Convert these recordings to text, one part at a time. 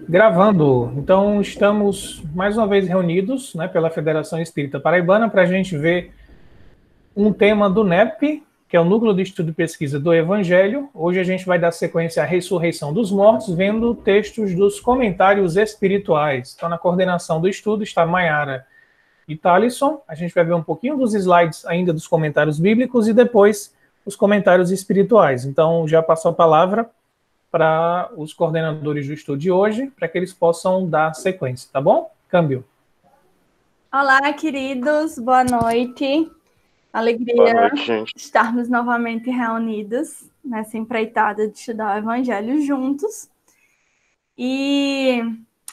Gravando. Então, estamos mais uma vez reunidos, né, pela Federação Espírita Paraibana para a gente ver um tema do NEP, que é o Núcleo de Estudo e Pesquisa do Evangelho. Hoje a gente vai dar sequência à ressurreição dos mortos, vendo textos dos comentários espirituais. Então, na coordenação do estudo está Maiara e Thalisson. A gente vai ver um pouquinho dos slides ainda dos comentários bíblicos e depois os comentários espirituais. Então, já passo a palavra para os coordenadores do estudo de hoje, para que eles possam dar sequência, tá bom? Câmbio. Olá, queridos, boa noite. Alegria Boa noite, gente. estarmos novamente reunidos nessa empreitada de estudar o Evangelho juntos. E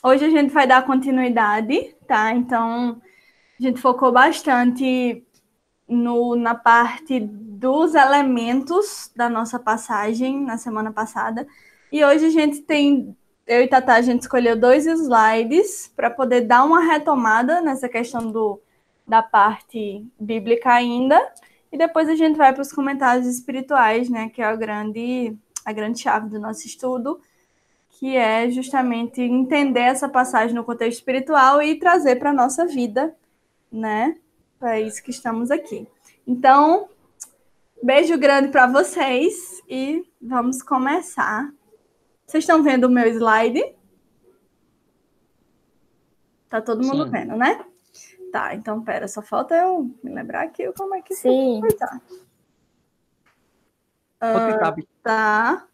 hoje a gente vai dar continuidade, tá? Então, a gente focou bastante na parte dos elementos da nossa passagem na semana passada. E hoje a gente tem, eu e Tatá, a gente escolheu 2 slides para poder dar uma retomada nessa questão da parte bíblica ainda. E depois a gente vai para os comentários espirituais, né, que é a grande chave do nosso estudo, que é justamente entender essa passagem no contexto espiritual e trazer para a nossa vida, né? É isso que estamos aqui. Então, beijo grande para vocês e vamos começar. Vocês estão vendo o meu slide? Tá todo mundo vendo, né? Tá, então pera, só falta eu me lembrar aqui como é que Sim. tá. Alt-tab. Tá.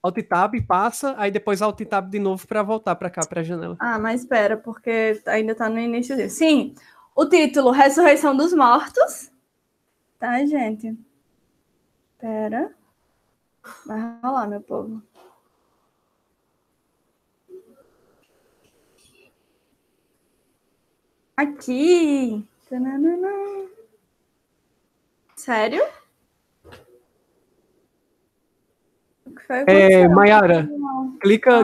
Alt-tab, passa, aí depois Alt-tab de novo para voltar para cá, para a janela. Ah, mas espera, porque ainda tá no início dele. Sim, o título, Ressurreição dos Mortos. Tá, gente? Espera. Vai rolar, meu povo. Aqui. Sério? O que foi que aconteceu? Maiara, clica,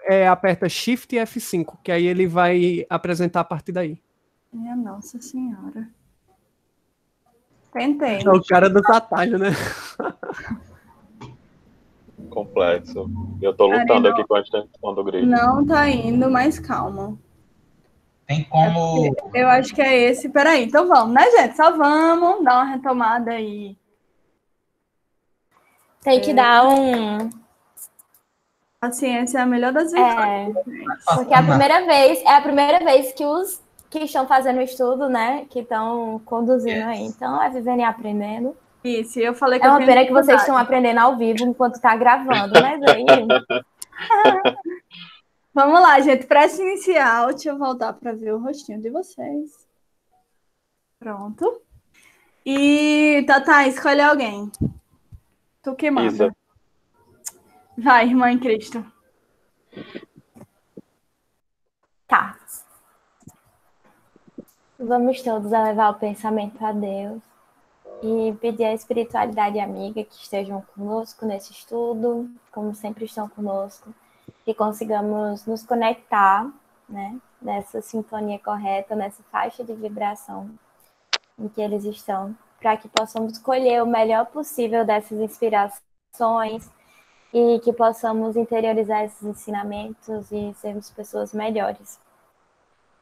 Ah. aperta Shift e F5, que aí ele vai apresentar a partir daí. Minha Nossa Senhora. Tentei. É o cara do atalho, né? Complexo. Eu tô lutando aqui com a extensão do grid. Não tá indo, mas calma. Tem como... Eu acho que é esse. Peraí, então vamos, né, gente? Só vamos dar uma retomada aí. Tem que dar um... A ciência é a melhor das virtudes. Porque é a primeira vez que os que estão fazendo o estudo, né, que estão conduzindo aí. Então, é vivendo e aprendendo. Isso, eu falei que é uma pena que vocês estão aprendendo ao vivo enquanto está gravando, mas aí... Vamos lá, gente. Prece inicial. Deixa eu voltar para ver o rostinho de vocês. Pronto. E, Tatá, escolhe alguém. Tu que manda. Isa. Vai, irmã em Cristo. Tá. Vamos todos elevar o pensamento a Deus e pedir à espiritualidade amiga que estejam conosco nesse estudo, como sempre estão conosco, que consigamos nos conectar, né, nessa sintonia correta, nessa faixa de vibração em que eles estão, para que possamos escolher o melhor possível dessas inspirações e que possamos interiorizar esses ensinamentos e sermos pessoas melhores.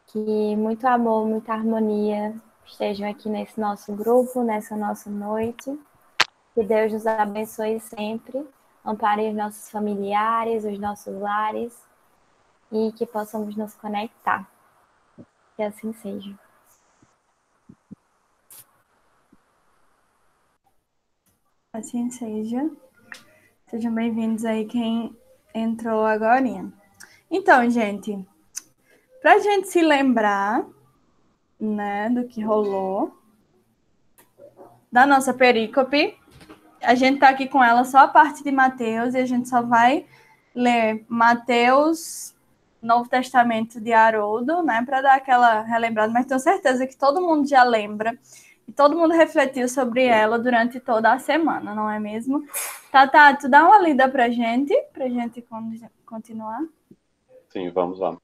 Que muito amor, muita harmonia estejam aqui nesse nosso grupo, nessa nossa noite. Que Deus nos abençoe sempre, ampare os nossos familiares, os nossos lares e que possamos nos conectar. Que assim seja. Assim seja. Sejam bem-vindos aí quem entrou agora. Então, gente, para a gente se lembrar, né, do que rolou, da nossa perícope, a gente está aqui com ela só a parte de Mateus e a gente só vai ler Mateus, Novo Testamento de Haroldo, né, para dar aquela relembrada, mas tenho certeza que todo mundo já lembra e todo mundo refletiu sobre ela durante toda a semana, não é mesmo? Tatá, tu dá uma lida pra gente continuar? Sim, vamos lá.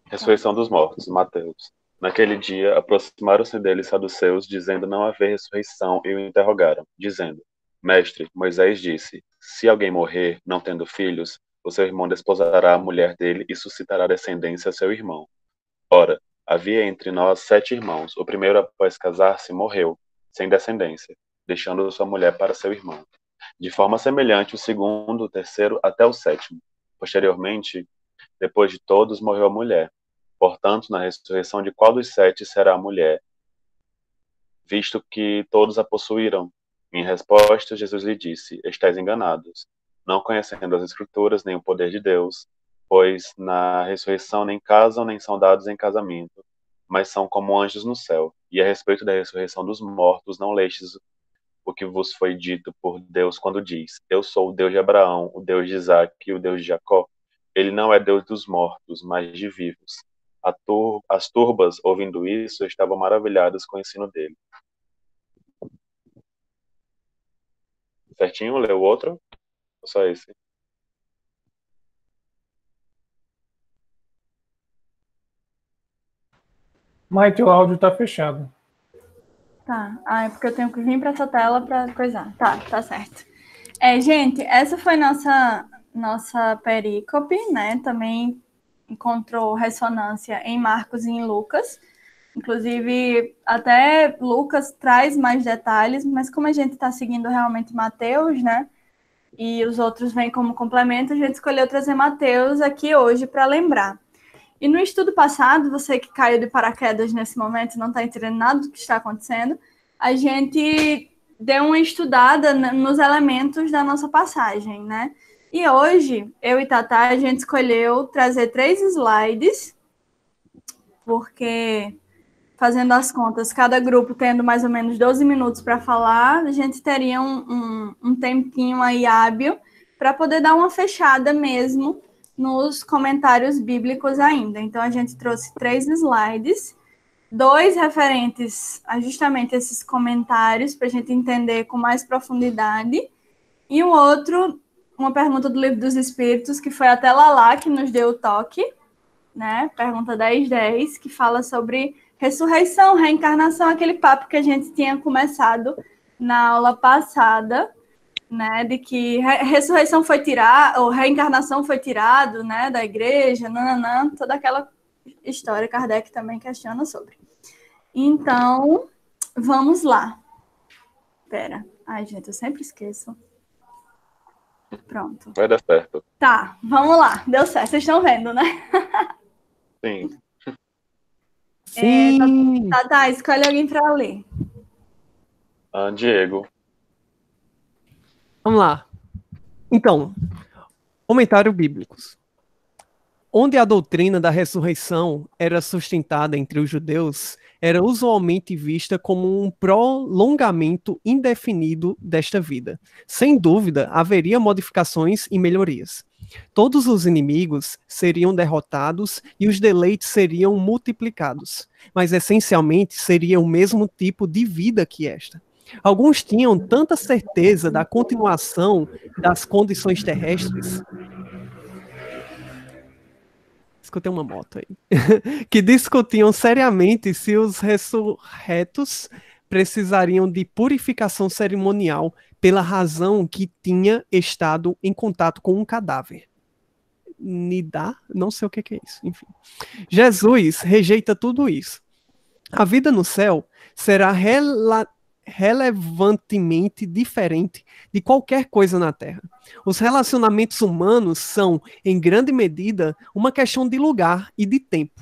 Ressurreição dos mortos, Mateus. Naquele dia, aproximaram-se dele saduceus, dizendo não haver ressurreição, e o interrogaram, dizendo: Mestre, Moisés disse, se alguém morrer, não tendo filhos, o seu irmão desposará a mulher dele e suscitará descendência a seu irmão. Ora, havia entre nós 7 irmãos. O primeiro, após casar-se, morreu, sem descendência, deixando sua mulher para seu irmão. De forma semelhante, o segundo, o terceiro, até o sétimo. Posteriormente, depois de todos, morreu a mulher. Portanto, na ressurreição de qual dos 7 será a mulher, visto que todos a possuíram? Em resposta, Jesus lhe disse: estais enganados, não conhecendo as Escrituras nem o poder de Deus, pois na ressurreição nem casam nem são dados em casamento, mas são como anjos no céu. E a respeito da ressurreição dos mortos, não lestes o que vos foi dito por Deus quando diz: eu sou o Deus de Abraão, o Deus de Isaque e o Deus de Jacó? Ele não é Deus dos mortos, mas de vivos. As turbas, ouvindo isso, estavam maravilhadas com o ensino dele. Certinho? Leu o outro? Ou só esse? Mas teu áudio tá fechado. Tá. É porque eu tenho que vir para essa tela para coisar. Tá certo. Gente, essa foi nossa perícope, né? Também encontrou ressonância em Marcos e em Lucas. Inclusive, até Lucas traz mais detalhes, mas como a gente está seguindo realmente Mateus, né? E os outros vêm como complemento, a gente escolheu trazer Mateus aqui hoje para lembrar. E no estudo passado, você que caiu de paraquedas nesse momento e não está entendendo nada do que está acontecendo, a gente deu uma estudada nos elementos da nossa passagem, né? E hoje, eu e Tatá, a gente escolheu trazer 3 slides, porque, fazendo as contas, cada grupo tendo mais ou menos 12 minutos para falar, a gente teria um tempinho aí hábil para poder dar uma fechada mesmo nos comentários bíblicos ainda. Então, a gente trouxe 3 slides, 2 referentes a justamente esses comentários, para a gente entender com mais profundidade, e o outro, uma pergunta do Livro dos Espíritos, que foi até Lala que nos deu o toque, né? Pergunta 1010, que fala sobre ressurreição, reencarnação, aquele papo que a gente tinha começado na aula passada, né, de que ressurreição foi tirada, ou reencarnação foi tirado, né, da igreja, toda aquela história, Kardec também questiona sobre. Então, vamos lá. Espera. Ai, gente, eu sempre esqueço. Pronto. Vai dar certo. Tá, vamos lá. Deu certo, vocês estão vendo, né? Sim. Sim. Tá, escolhe alguém para ler. Diego. Vamos lá. Então, comentário bíblicos. Onde a doutrina da ressurreição era sustentada entre os judeus, era usualmente vista como um prolongamento indefinido desta vida. Sem dúvida, haveria modificações e melhorias. Todos os inimigos seriam derrotados e os deleites seriam multiplicados, mas essencialmente seria o mesmo tipo de vida que esta. Alguns tinham tanta certeza da continuação das condições terrestres. Escutei uma moto aí. Que discutiam seriamente se os ressurretos precisariam de purificação cerimonial pela razão que tinha estado em contato com um cadáver. Nidá? Não sei o que é isso. Enfim. Jesus rejeita tudo isso. A vida no céu será relevantemente diferente de qualquer coisa na Terra. Os relacionamentos humanos são, em grande medida, uma questão de lugar e de tempo.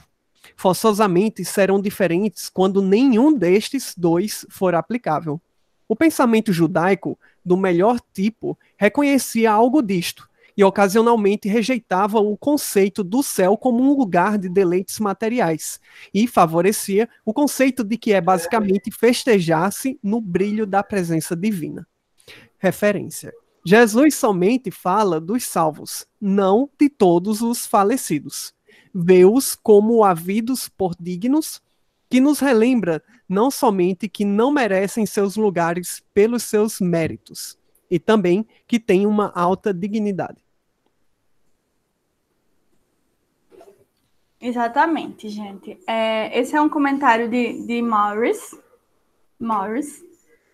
Forçosamente serão diferentes quando nenhum destes dois for aplicável. O pensamento judaico, do melhor tipo, reconhecia algo disto e ocasionalmente rejeitava o conceito do céu como um lugar de deleites materiais e favorecia o conceito de que é basicamente festejar-se no brilho da presença divina. Referência. Jesus somente fala dos salvos, não de todos os falecidos. Vê-os como havidos por dignos, que nos relembra não somente que não merecem seus lugares pelos seus méritos, e também que têm uma alta dignidade. Exatamente, gente. Esse é um comentário de Morris,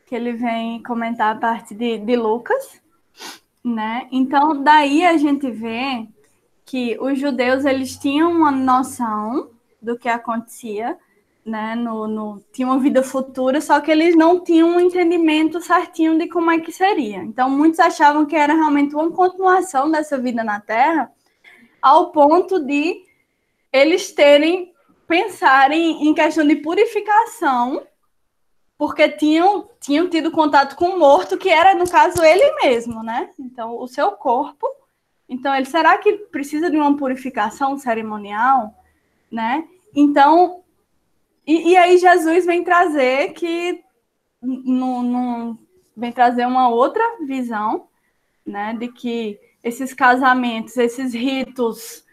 que ele vem comentar a parte de Lucas. né? Então, daí a gente vê que os judeus eles tinham uma noção do que acontecia, né? Tinha uma vida futura, só que eles não tinham um entendimento certinho de como é que seria. Então, muitos achavam que era realmente uma continuação dessa vida na Terra, ao ponto de eles pensarem em questão de purificação, porque tinham tido contato com o morto, que era, no caso, ele mesmo, né? Então, o seu corpo. Então, será que precisa de uma purificação cerimonial, né? Então, e aí Jesus vem trazer vem trazer uma outra visão, né? De que esses casamentos, esses ritos,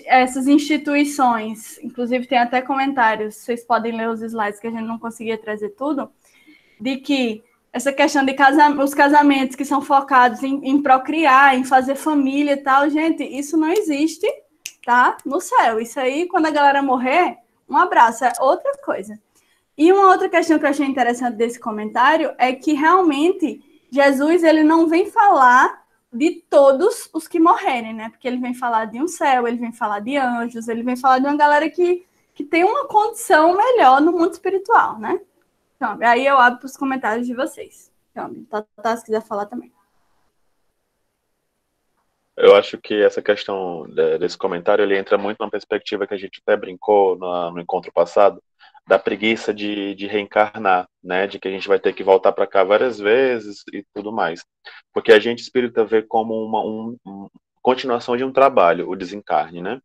essas instituições, inclusive tem até comentários, vocês podem ler os slides que a gente não conseguia trazer tudo, de que essa questão de os casamentos que são focados em procriar, em fazer família e tal, gente, isso não existe, tá? No céu. Isso aí, quando a galera morrer, um abraço, é outra coisa. E uma outra questão que eu achei interessante desse comentário é que realmente Jesus ele não vem falar de todos os que morrerem, né? Porque ele vem falar de um céu, ele vem falar de anjos, ele vem falar de uma galera que tem uma condição melhor no mundo espiritual, né? Então, aí eu abro para os comentários de vocês. Então, Tatá, se quiser falar também. Eu acho que essa questão desse comentário ele entra muito na perspectiva que a gente até brincou no encontro passado, da preguiça de reencarnar, né? De que a gente vai ter que voltar para cá várias vezes e tudo mais. Porque a gente espírita vê como uma continuação de um trabalho, o desencarne, né?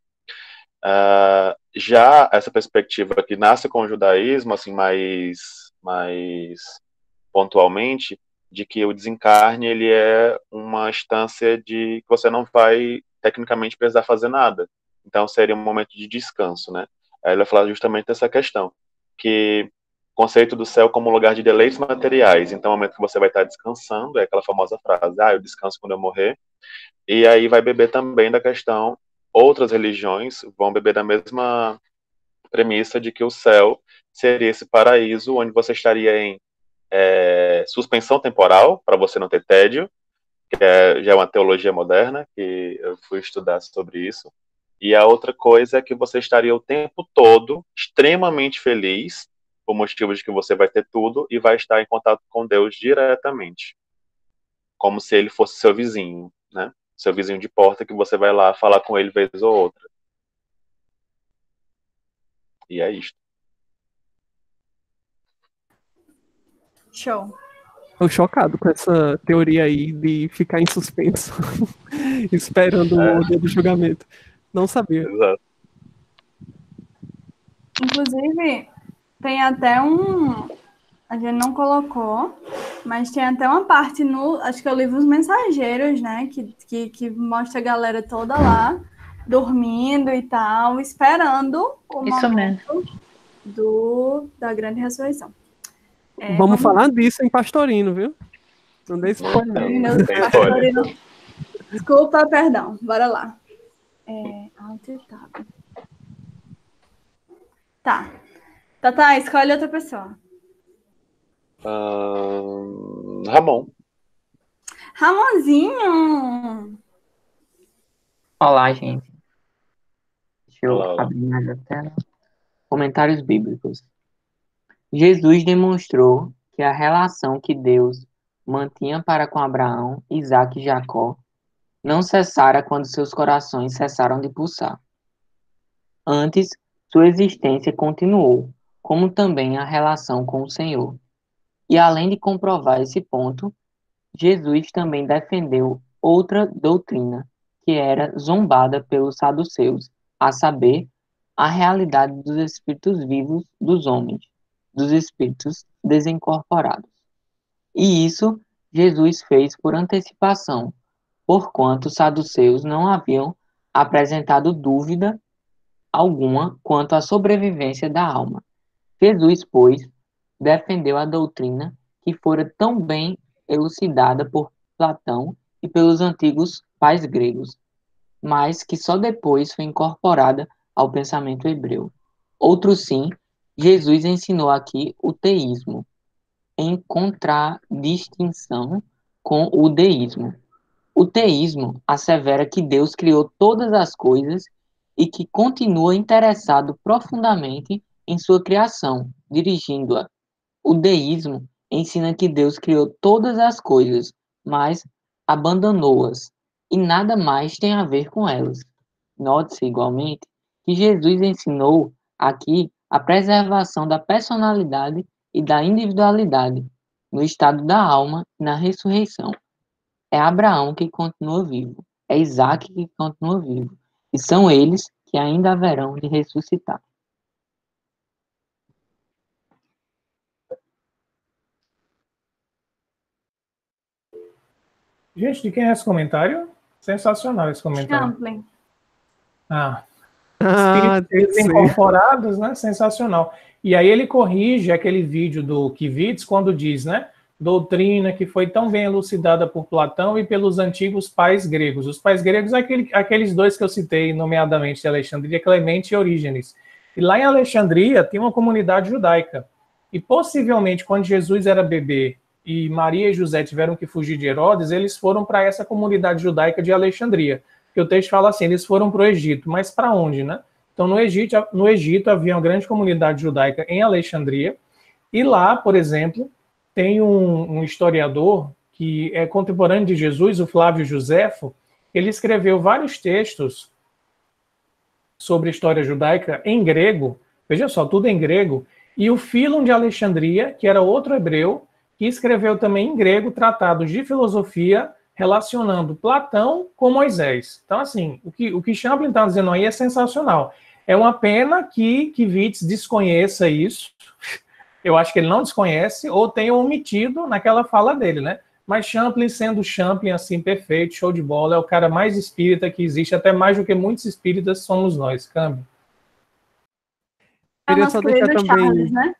Já essa perspectiva que nasce com o judaísmo, assim, mais pontualmente, de que o desencarne ele é uma instância de que você não vai tecnicamente precisar fazer nada. Então seria um momento de descanso, né? Aí ele vai falar justamente dessa questão, que o conceito do céu como lugar de deleites materiais. Então, é o momento que você vai estar descansando, é aquela famosa frase, eu descanso quando eu morrer. E aí vai beber também da questão, outras religiões vão beber da mesma premissa de que o céu seria esse paraíso onde você estaria em suspensão temporal, para você não ter tédio, que já é uma teologia moderna, que eu fui estudar sobre isso. E a outra coisa é que você estaria o tempo todo extremamente feliz, por motivo de que você vai ter tudo e vai estar em contato com Deus diretamente, como se ele fosse seu vizinho, né? Seu vizinho de porta que você vai lá falar com ele vez ou outra. E é isto. Show. Tô chocado com essa teoria aí de ficar em suspenso, esperando o dia do julgamento. Não sabia. Exato. Inclusive, tem até a gente não colocou, mas tem até uma parte acho que é o livro Os Mensageiros, né? Que mostra a galera toda lá, dormindo e tal, esperando o Isso mesmo. momento da grande ressurreição. Vamos falar disso em Pastorino, viu? Não dê spoiler. Desculpa, perdão. Bora lá. Alt e Tab. Tá. Tatá, escolhe outra pessoa. Ramon. Ramonzinho! Olá, gente. Deixa eu Olá. abrir mais a tela. Comentários bíblicos. Jesus demonstrou que a relação que Deus mantinha para com Abraão, Isaque e Jacó não cessara quando seus corações cessaram de pulsar. Antes, sua existência continuou, como também a relação com o Senhor. E além de comprovar esse ponto, Jesus também defendeu outra doutrina, que era zombada pelos saduceus, a saber, a realidade dos espíritos vivos dos homens, dos espíritos desincorporados. E isso Jesus fez por antecipação, porquanto os saduceus não haviam apresentado dúvida alguma quanto à sobrevivência da alma. Jesus, pois, defendeu a doutrina que fora tão bem elucidada por Platão e pelos antigos pais gregos, mas que só depois foi incorporada ao pensamento hebreu. Outro sim, Jesus ensinou aqui o teísmo, em contradistinção com o deísmo. O teísmo assevera que Deus criou todas as coisas e que continua interessado profundamente em sua criação, dirigindo-a. O deísmo ensina que Deus criou todas as coisas, mas abandonou-as, e nada mais tem a ver com elas. Note-se, igualmente, que Jesus ensinou aqui a preservação da personalidade e da individualidade, no estado da alma e na ressurreição. É Abraão que continua vivo, é Isaac que continua vivo, e são eles que ainda haverão de ressuscitar. Gente, de quem é esse comentário? Sensacional esse comentário. Champlin. Espíritos incorporados, né? Sensacional. E aí ele corrige aquele vídeo do Kivitz quando diz, né? Doutrina que foi tão bem elucidada por Platão e pelos antigos pais gregos. Os pais gregos aqueles dois que eu citei, nomeadamente de Alexandria, Clemente e Orígenes. E lá em Alexandria tem uma comunidade judaica. E possivelmente quando Jesus era bebê e Maria e José tiveram que fugir de Herodes, eles foram para essa comunidade judaica de Alexandria. Que o texto fala assim, eles foram para o Egito, mas para onde, né? Então, no Egito havia uma grande comunidade judaica em Alexandria, e lá, por exemplo, tem um historiador que é contemporâneo de Jesus, o Flávio Josefo, ele escreveu vários textos sobre a história judaica em grego, veja só, tudo em grego, e o Fílon de Alexandria, que era outro hebreu, que escreveu também em grego tratados de filosofia relacionando Platão com Moisés. Então, assim, o que Champlin está dizendo aí é sensacional. É uma pena que Kivitz desconheça isso. Eu acho que ele não desconhece ou tenha omitido naquela fala dele, né? Mas Champlin, sendo Champlin, assim, perfeito, show de bola, é o cara mais espírita que existe, até mais do que muitos espíritas somos nós. Câmbio. Queria só deixar também... Charles, né?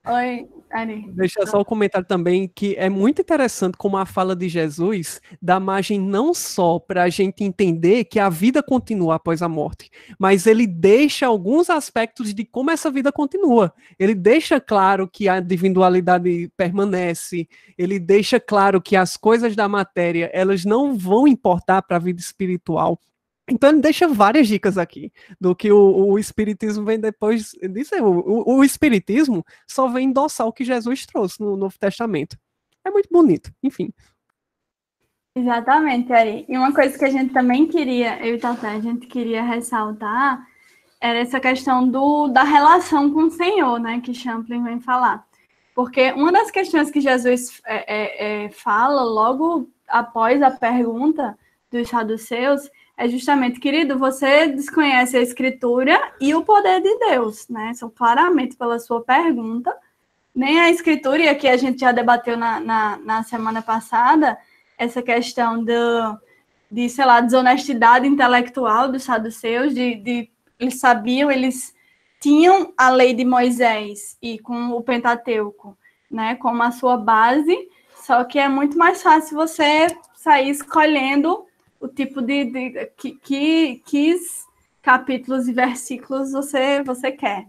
Oi, Ari. Deixar só o comentário também, que é muito interessante como a fala de Jesus dá margem não só para a gente entender que a vida continua após a morte, mas ele deixa alguns aspectos de como essa vida continua. Ele deixa claro que a individualidade permanece, ele deixa claro que as coisas da matéria, elas não vão importar para a vida espiritual. Então ele deixa várias dicas aqui do que o Espiritismo vem depois disso. O Espiritismo só vem endossar o que Jesus trouxe no Novo Testamento. É muito bonito, enfim. Exatamente, Ari. E uma coisa que a gente também queria, eu e Tata, a gente queria ressaltar, era essa questão da relação com o Senhor, né, que Champlin vem falar. Porque uma das questões que Jesus fala logo após a pergunta dos saduceus é justamente, querido, você desconhece a Escritura e o poder de Deus, né? São claramente pela sua pergunta. Nem a Escritura, e aqui a gente já debateu na semana passada, essa questão de, sei lá, desonestidade intelectual dos saduceus, eles sabiam, eles tinham a lei de Moisés e com o Pentateuco, né, como a sua base, só que é muito mais fácil você sair escolhendo o tipo que capítulos e versículos você quer,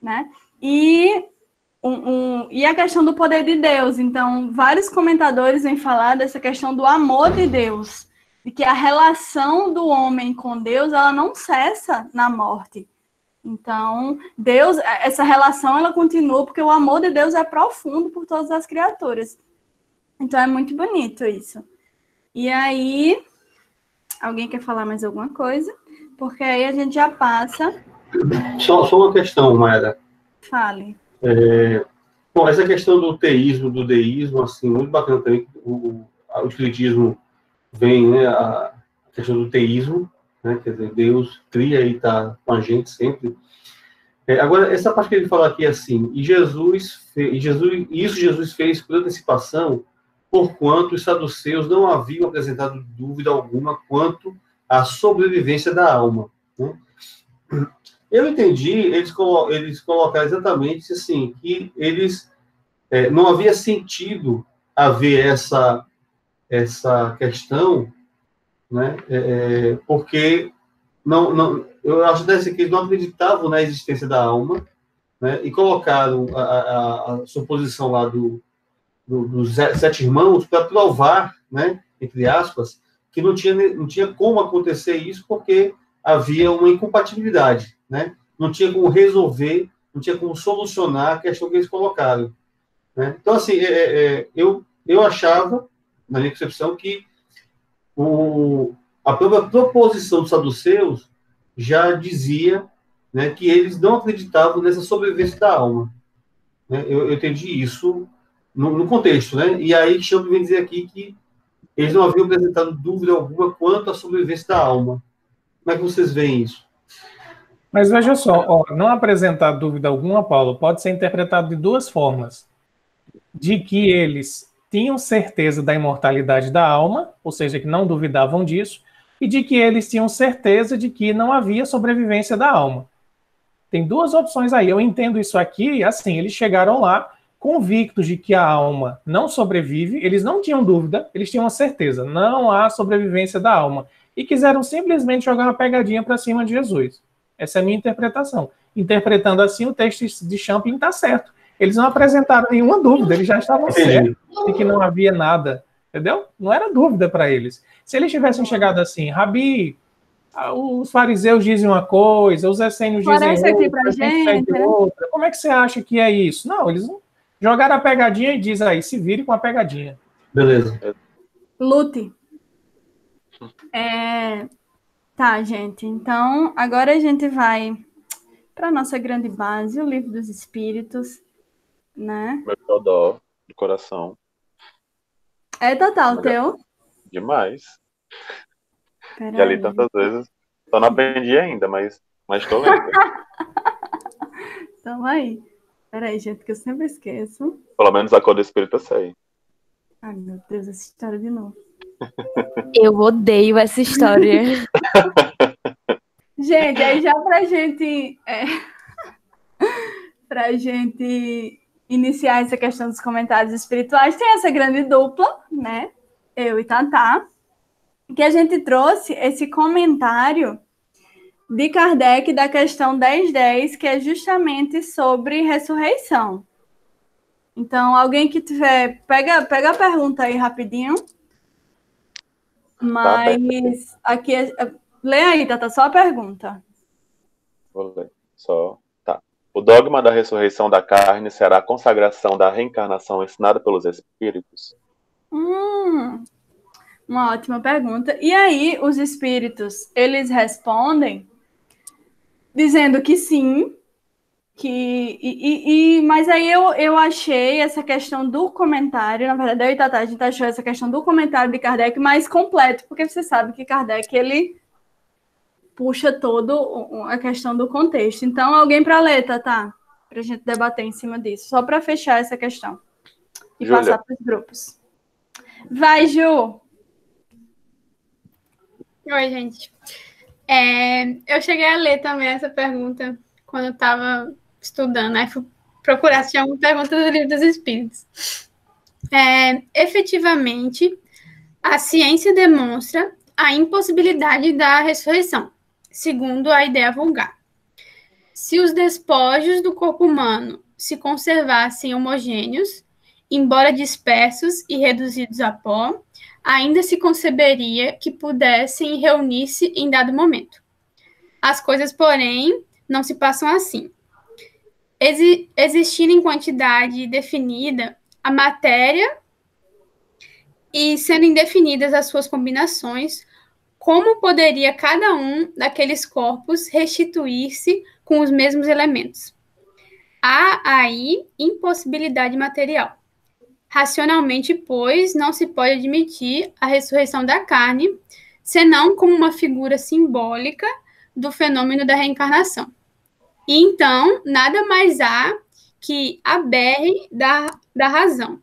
né? E a questão do poder de Deus. Então, vários comentadores vêm falar dessa questão do amor de Deus, de que a relação do homem com Deus, ela não cessa na morte. Então, Deus, essa relação, ela continua porque o amor de Deus é profundo por todas as criaturas. Então, é muito bonito isso. E aí... Alguém quer falar mais alguma coisa? Porque aí a gente já passa... Só uma questão, Mayra. Fale. Bom, essa questão do teísmo, do deísmo, assim, muito bacana também. O espiritismo vem, né, a questão do teísmo, né, quer dizer, Deus cria e está com a gente sempre. Agora, essa parte que ele fala aqui é assim, Jesus fez por antecipação, porquanto os saduceus não haviam apresentado dúvida alguma quanto à sobrevivência da alma. Né? Eu entendi, eles colocaram exatamente assim, que eles não havia sentido haver essa questão, né? Porque eu acho até que eles não acreditavam na existência da alma, né? E colocaram a suposição lá dos 7 irmãos para provar, né, entre aspas, que não tinha como acontecer isso porque havia uma incompatibilidade, né? Não tinha como resolver, não tinha como solucionar a questão que eles colocaram, né? Então, assim, eu achava, na minha concepção, que a própria proposição dos saduceus já dizia, né, que eles não acreditavam nessa sobrevivência da alma, né? Eu entendi isso no contexto, né? E aí Champ vem dizer aqui que eles não haviam apresentado dúvida alguma quanto à sobrevivência da alma. Como é que vocês veem isso? Mas veja só, ó, não apresentar dúvida alguma, Paulo, pode ser interpretado de duas formas. De que eles tinham certeza da imortalidade da alma, ou seja, que não duvidavam disso, e de que eles tinham certeza de que não havia sobrevivência da alma. Tem duas opções aí. Eu entendo isso aqui, assim, eles chegaram lá convictos de que a alma não sobrevive, eles não tinham dúvida, eles tinham uma certeza, não há sobrevivência da alma, e quiseram simplesmente jogar uma pegadinha para cima de Jesus. Essa é a minha interpretação. Interpretando assim, o texto de Champlin está certo. Eles não apresentaram nenhuma dúvida, eles já estavam certos de que não havia nada, entendeu? Não era dúvida para eles. Se eles tivessem chegado assim, Rabi, os fariseus dizem uma coisa, os essênios dizem outra, como é que você acha que é isso? Não, eles jogaram a pegadinha e diz aí, se vire com a pegadinha. Beleza. Lute. Tá, gente. Então, agora a gente vai para a nossa grande base, o Livro dos Espíritos, né? Meu xodó do coração. É total teu? Demais. Peraí. Já li tantas vezes. Só não aprendi ainda, mas tô lendo. Então aí. Peraí, gente, que eu sempre esqueço. Pelo menos a cor do espírito eu sei. Ai, meu Deus, essa história de novo. Eu odeio essa história. Gente, aí já pra gente iniciar essa questão dos comentários espirituais, tem essa grande dupla, né? Eu e Tatá, que a gente trouxe esse comentário de Kardec da questão 1010, que é justamente sobre ressurreição. Então, alguém que tiver... Pega a pergunta aí rapidinho. Mas aqui... Lê aí, Tata, só a pergunta. Vou ler. Só. Tá. O dogma da ressurreição da carne será a consagração da reencarnação ensinada pelos espíritos? Uma ótima pergunta. E aí, os espíritos, eles respondem dizendo que sim, mas aí eu achei essa questão do comentário, na verdade, eu e Tata, a gente achou essa questão do comentário de Kardec mais completo, porque você sabe que Kardec, ele puxa toda a questão do contexto. Então, alguém para ler, Tata, para a gente debater em cima disso, só para fechar essa questão e Júlia. passar para os grupos. Vai, Ju! Oi, gente. Eu cheguei a ler também essa pergunta quando eu estava estudando, aí fui procurar se tinha alguma pergunta do Livro dos Espíritos. Efetivamente, a ciência demonstra a impossibilidade da ressurreição, segundo a ideia vulgar. Se os despojos do corpo humano se conservassem homogêneos, embora dispersos e reduzidos a pó, ainda se conceberia que pudessem reunir-se em dado momento. As coisas, porém, não se passam assim. Existindo em quantidade definida a matéria e sendo indefinidas as suas combinações, como poderia cada um daqueles corpos restituir-se com os mesmos elementos? Há aí impossibilidade material. Racionalmente, pois, não se pode admitir a ressurreição da carne, senão como uma figura simbólica do fenômeno da reencarnação. E então, nada mais há que aberre da razão,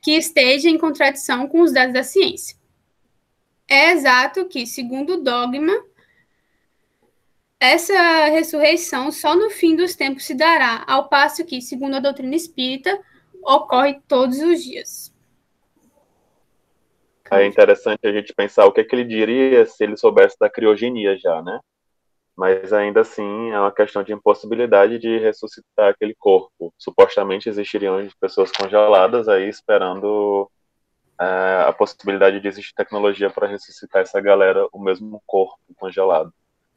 que esteja em contradição com os dados da ciência. É exato que, segundo o dogma, essa ressurreição só no fim dos tempos se dará, ao passo que, segundo a doutrina espírita, ocorre todos os dias. É interessante a gente pensar o que ele diria se ele soubesse da criogenia já, né? Mas ainda assim é uma questão de impossibilidade de ressuscitar aquele corpo. Supostamente existiriam pessoas congeladas aí esperando a possibilidade de existir tecnologia para ressuscitar essa galera, o mesmo corpo congelado.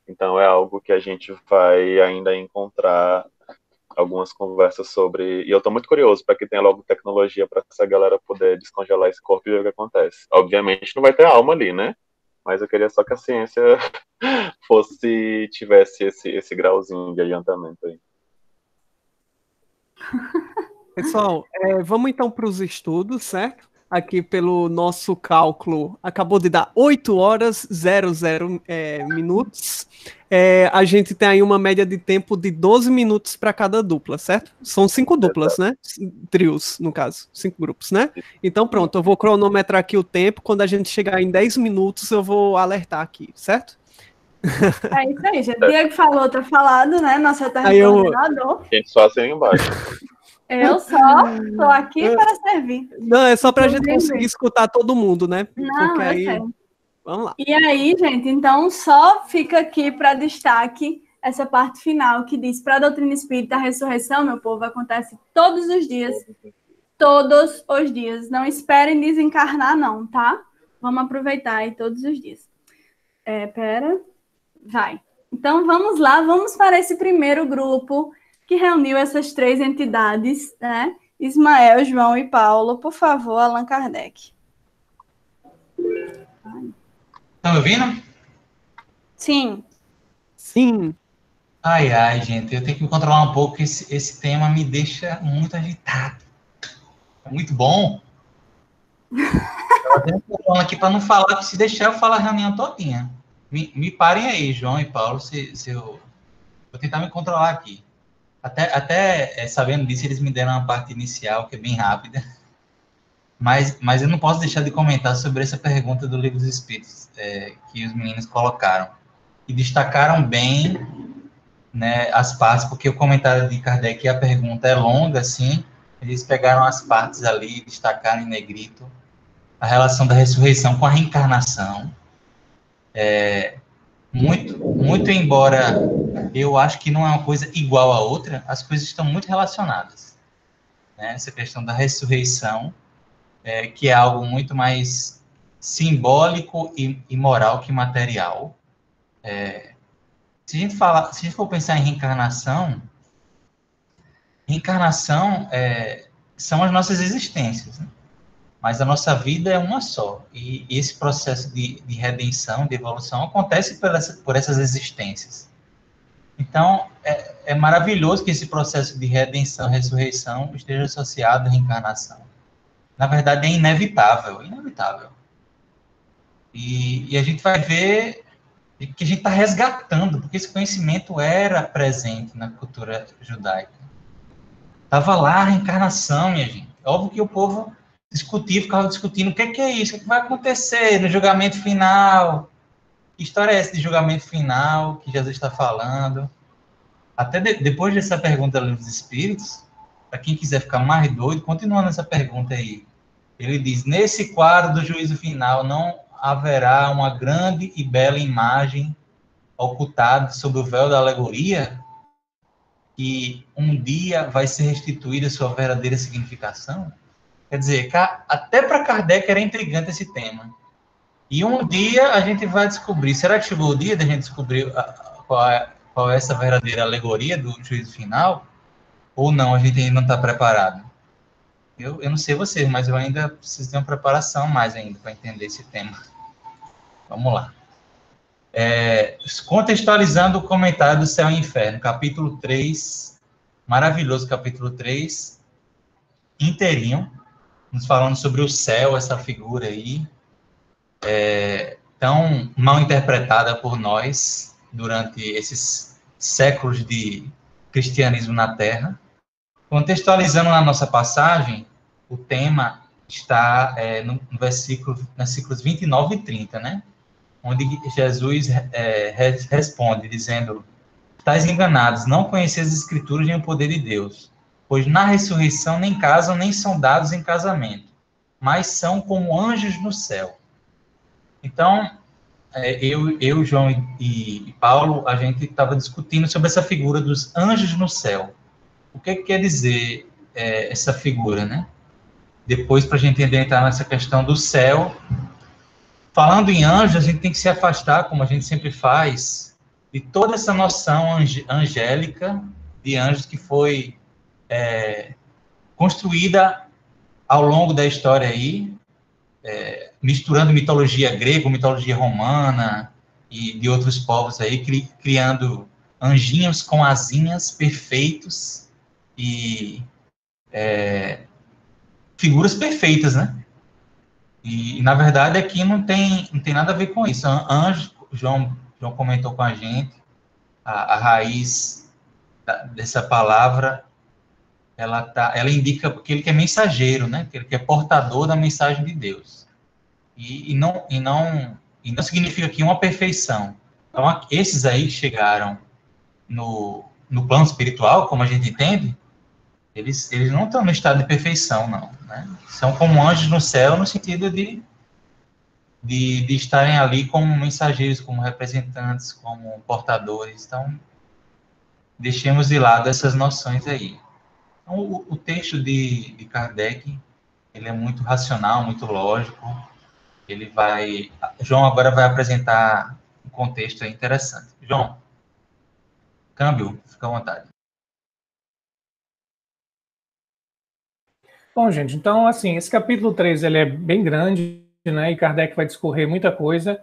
Então é algo que a gente vai ainda encontrar algumas conversas sobre, e eu estou muito curioso para que tenha logo tecnologia para essa galera poder descongelar esse corpo e ver o que acontece. Obviamente não vai ter alma ali, né? Mas eu queria só que a ciência tivesse esse grauzinho de adiantamento aí. Pessoal, vamos então para os estudos, certo? Aqui pelo nosso cálculo, acabou de dar 8h00 minutos. A gente tem aí uma média de tempo de 12 minutos para cada dupla, certo? São 5 duplas, né? Trios, no caso, 5 grupos, né? Então pronto, eu vou cronometrar aqui o tempo. Quando a gente chegar em 10 minutos, eu vou alertar aqui, certo? É isso aí, gente. Diego falou, tá falado, né? Nosso eterno coordenador. Gente, só assim embaixo. Eu só estou aqui para servir. Não, é só para a gente conseguir escutar todo mundo, né? Não, porque aí... sei. Vamos lá. E aí, gente, então só fica aqui para destaque essa parte final que diz: para a doutrina espírita, a ressurreição, meu povo, acontece todos os dias. Todos os dias. Não esperem desencarnar, não, tá? Vamos aproveitar aí todos os dias. Vai. Então vamos lá, vamos para esse primeiro grupo que reuniu essas 3 entidades, né? Ismael, João e Paulo. Por favor, Allan Kardec. Estão me ouvindo? Sim. Sim. Ai, gente, eu tenho que me controlar um pouco, esse tema me deixa muito agitado. É muito bom. Eu tenho que falar aqui para não falar, que se deixar eu falo a reunião todinha. Me parem aí, João e Paulo, vou tentar me controlar aqui. Até sabendo disso, eles me deram uma parte inicial, que é bem rápida. Mas eu não posso deixar de comentar sobre essa pergunta do Livro dos Espíritos, que os meninos colocaram. E destacaram bem, né, as partes, porque o comentário de Kardec e a pergunta é longa, assim. Eles pegaram as partes ali, destacaram em negrito a relação da ressurreição com a reencarnação. Muito embora eu acho que não é uma coisa igual à outra, as coisas estão muito relacionadas, né? Essa questão da ressurreição, que é algo muito mais simbólico e moral que material. Se a gente for pensar em reencarnação são as nossas existências, né? Mas a nossa vida é uma só. E esse processo de redenção, de evolução, acontece por essas existências. Então, é maravilhoso que esse processo de redenção, ressurreição, esteja associado à reencarnação. Na verdade, é inevitável. E a gente vai ver que a gente está resgatando, porque esse conhecimento era presente na cultura judaica. Estava lá a reencarnação, minha gente. Óbvio que o povo ficava discutindo o que é isso, o que vai acontecer no julgamento final. Que história é essa de julgamento final que Jesus está falando? Até depois dessa pergunta dos Espíritos, para quem quiser ficar mais doido, continuando essa pergunta aí. Ele diz: nesse quadro do juízo final não haverá uma grande e bela imagem ocultada sob o véu da alegoria, que um dia vai ser restituída sua verdadeira significação? Quer dizer, até para Kardec era intrigante esse tema. E um dia a gente vai descobrir. Será que chegou o dia da gente descobrir qual é essa verdadeira alegoria do juízo final? Ou não, a gente ainda não está preparado? Eu não sei vocês, mas eu ainda preciso de uma preparação mais ainda para entender esse tema. Vamos lá. Contextualizando o comentário do Céu e Inferno, capítulo 3, maravilhoso capítulo 3, inteirinho, nos falando sobre o céu, essa figura aí, tão mal interpretada por nós durante esses séculos de cristianismo na Terra. Contextualizando na nossa passagem, o tema está no versículos 29 e 30, né? Onde Jesus responde, dizendo: estáis enganados, não conheceis as Escrituras nem o poder de Deus, pois na ressurreição nem casam, nem são dados em casamento, mas são como anjos no céu. Então, eu, João e Paulo, a gente estava discutindo sobre essa figura dos anjos no céu. O que quer dizer essa figura, né? depois para a gente entrar nessa questão do céu. Falando em anjos, a gente tem que se afastar, como a gente sempre faz, de toda essa noção angélica de anjos que foi construída ao longo da história aí, misturando mitologia grega, mitologia romana e de outros povos aí, criando anjinhos com asinhas perfeitos e figuras perfeitas, né? E na verdade, aqui não tem nada a ver com isso. Anjo, João comentou com a gente, a raiz dessa palavra, ela indica aquele que é mensageiro, né? Aquele que é portador da mensagem de Deus. E não significa aqui uma perfeição. Então, esses aí que chegaram no plano espiritual, como a gente entende, eles não estão no estado de perfeição, não, né? São como anjos no céu, no sentido de estarem ali como mensageiros, como representantes, como portadores. Então, deixemos de lado essas noções aí. Então, o texto de Kardec, ele é muito racional, muito lógico. João agora vai apresentar um contexto interessante. João, câmbio, fica à vontade. Bom, gente, então, assim, esse capítulo 3, ele é bem grande, né, e Kardec vai discorrer muita coisa.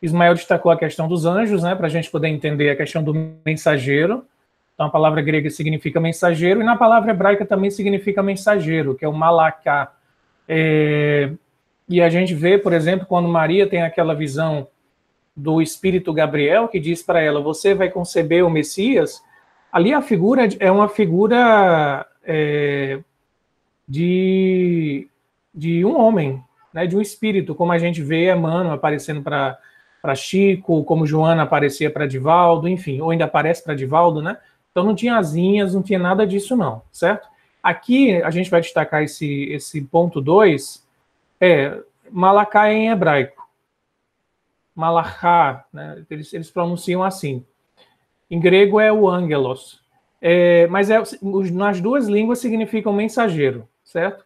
Ismael destacou a questão dos anjos, né, para a gente poder entender a questão do mensageiro. Então, a palavra grega significa mensageiro, e na palavra hebraica também significa mensageiro, que é o malaká. E a gente vê, por exemplo, quando Maria tem aquela visão do Espírito Gabriel, que diz para ela, você vai conceber o Messias, ali a figura é uma figura de um homem, né, de um espírito, como a gente vê Emmanuel aparecendo para Chico, como Joana aparecia para Divaldo, enfim, ou ainda aparece para Divaldo, né? Então não tinha asinhas, não tinha nada disso não, certo? Aqui a gente vai destacar esse ponto 2, Malaká em hebraico. Malaká, né? Eles pronunciam assim. Em grego é o angelos. Mas nas duas línguas significam mensageiro, certo?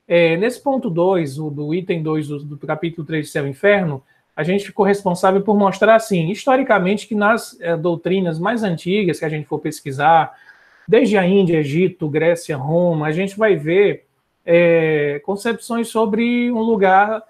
Nesse ponto 2, do item 2 do capítulo 3 de Céu e Inferno, a gente ficou responsável por mostrar, assim, historicamente, que nas doutrinas mais antigas que a gente for pesquisar, desde a Índia, Egito, Grécia, Roma, a gente vai ver concepções sobre um lugar